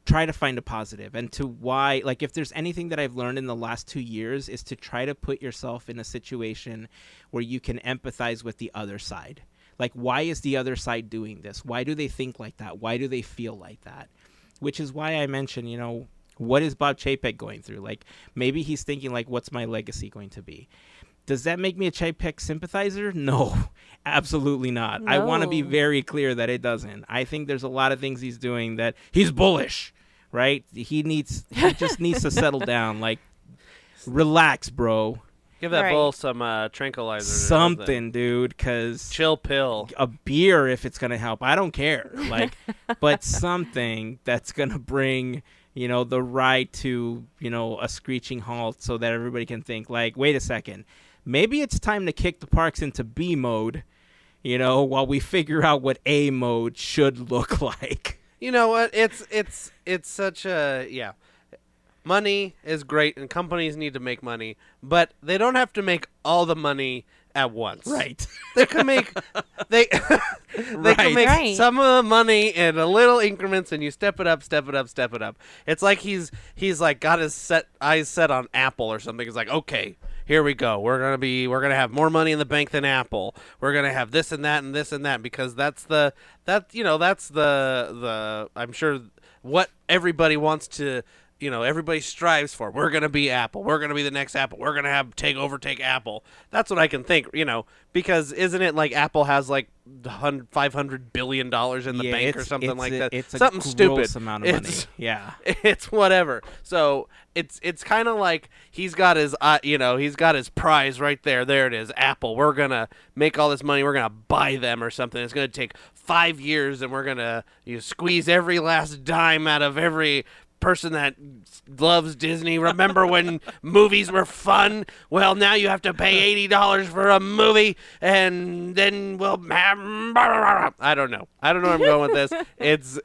try to find a positive, and to why, like, if there's anything that I've learned in the last 2 years is to try to put yourself in a situation where you can empathize with the other side. Like, why is the other side doing this? Why do they think like that? Why do they feel like that? Which is why I mentioned, What is Bob Chapek going through? Like, maybe he's thinking, like, what's my legacy going to be? Does that make me a Chapek sympathizer? No, absolutely not. I want to be very clear that it doesn't. I think there's a lot of things he's doing that he's bullish, right? He just needs to settle down. Like, relax, bro. Give that bull some tranquilizer. Something, dude, because chill pill. A beer if it's going to help. I don't care. Like, but something that's going to bring, the ride to, a screeching halt so that everybody can think, like, wait a second. Maybe it's time to kick the parks into B mode, while we figure out what A mode should look like. You know what? It's such a, money is great and companies need to make money, but they don't have to make all the money at once. Right. They can make can make some of the money in a little increments, and you step it up. It's like he's like got his eyes set on Apple or something. He's like, okay, here we go. We're gonna have more money in the bank than Apple. We're gonna have this and that and this and that because that's the I'm sure what everybody wants to. Everybody strives for. We're going to be Apple. We're going to be the next Apple. We're going to overtake Apple. That's what I can think, because isn't it like Apple has like $500 billion in the bank or something like that? It's something a stupid. Gross amount of money. Yeah. It's whatever. So it's kind of like he's got his, he's got his prize right there. There it is, Apple. We're going to make all this money. We're going to buy them or something. It's going to take 5 years, and we're going to squeeze every last dime out of every person that loves Disney. Remember when movies were fun? Well, now you have to pay $80 for a movie, and then we'll have... I don't know where I'm going with this.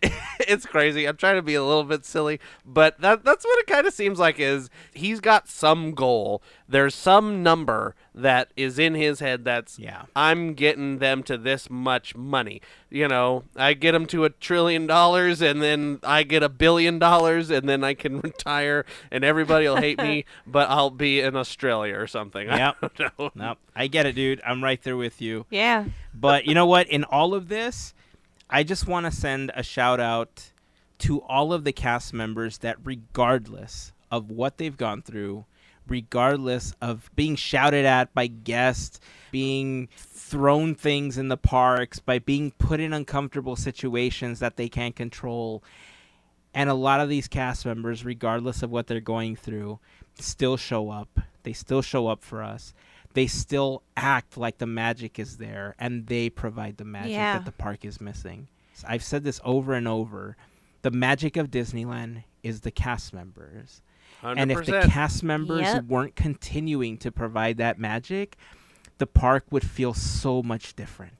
It's crazy. I'm trying to be a little bit silly, but that's what it kind of seems like. Is he's got some goal. There's some number that is in his head that's, I'm getting them to this much money. I get them to $1 trillion, and then I get $1 billion, and then I can retire, and everybody will hate me, but I'll be in Australia or something. Yep. I don't know. Nope. I get it, dude. I'm right there with you. Yeah. But you know what? In all of this, I just want to send a shout out to all of the cast members that, regardless of what they've gone through, regardless of being shouted at by guests, being thrown things in the parks, by being put in uncomfortable situations that they can't control. And a lot of these cast members, regardless of what they're going through, still show up. They still show up for us. They still act like the magic is there, and they provide the magic that the park is missing. I've said this over and over. The magic of Disneyland is the cast members. 100%. And if the cast members weren't continuing to provide that magic, the park would feel so much different.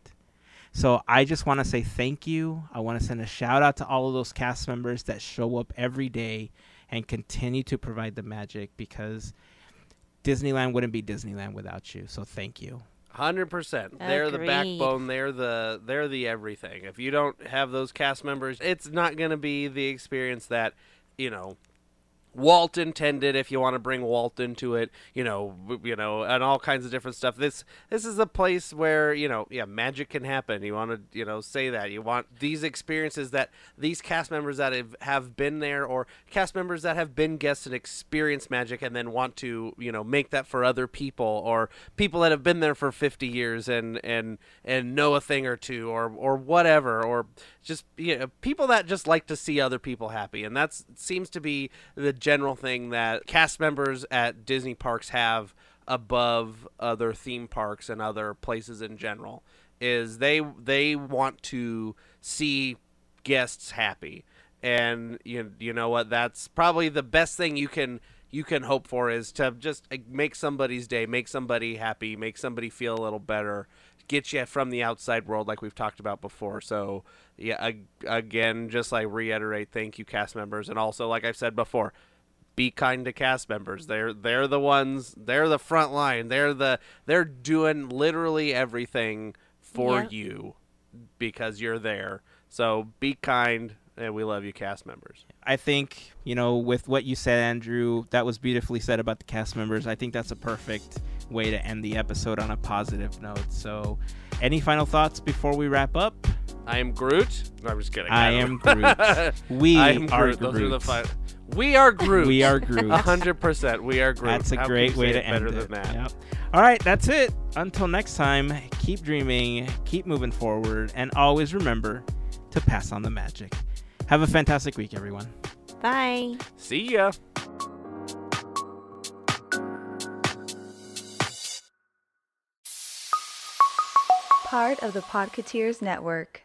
So I just want to say thank you. I want to send a shout out to all of those cast members that show up every day and continue to provide the magic, because Disneyland wouldn't be Disneyland without you. So thank you. 100%. They're the backbone. They're the everything. If you don't have those cast members, it's not going to be the experience that, Walt intended, if you want to bring Walt into it, and all kinds of different stuff. This is a place where, magic can happen. You want to, say that. You want these experiences that these cast members that have been there, or cast members that have been guests and experienced magic and then want to, make that for other people, or people that have been there for 50 years and know a thing or two, or whatever, or just people that just like to see other people happy. And that seems to be the general thing that cast members at Disney parks have above other theme parks and other places in general, is they want to see guests happy. And you know what, that's probably the best thing you can hope for, is to just make somebody's day, make somebody happy, make somebody feel a little better, get you from the outside world like we've talked about before. So again, just like reiterate, thank you, cast members. And also, like I've said before, be kind to cast members. They're the ones, they're the front line. They're doing literally everything for you because you're there. So be kind, and we love you, cast members. I think, with what you said, Andrew, that was beautifully said about the cast members. I think that's a perfect way to end the episode on a positive note. So any final thoughts before we wrap up? I am Groot. No, I'm just kidding. I am Groot. We I am are Groot. Those are the We are Groot. We are Groot. 100%. We are Groot. That's a How great can you way say to it end better it. than that? Yep. All right, that's it. Until next time, keep dreaming, keep moving forward, and always remember to pass on the magic. Have a fantastic week, everyone. Bye. See ya. Part of the Podketeers Network.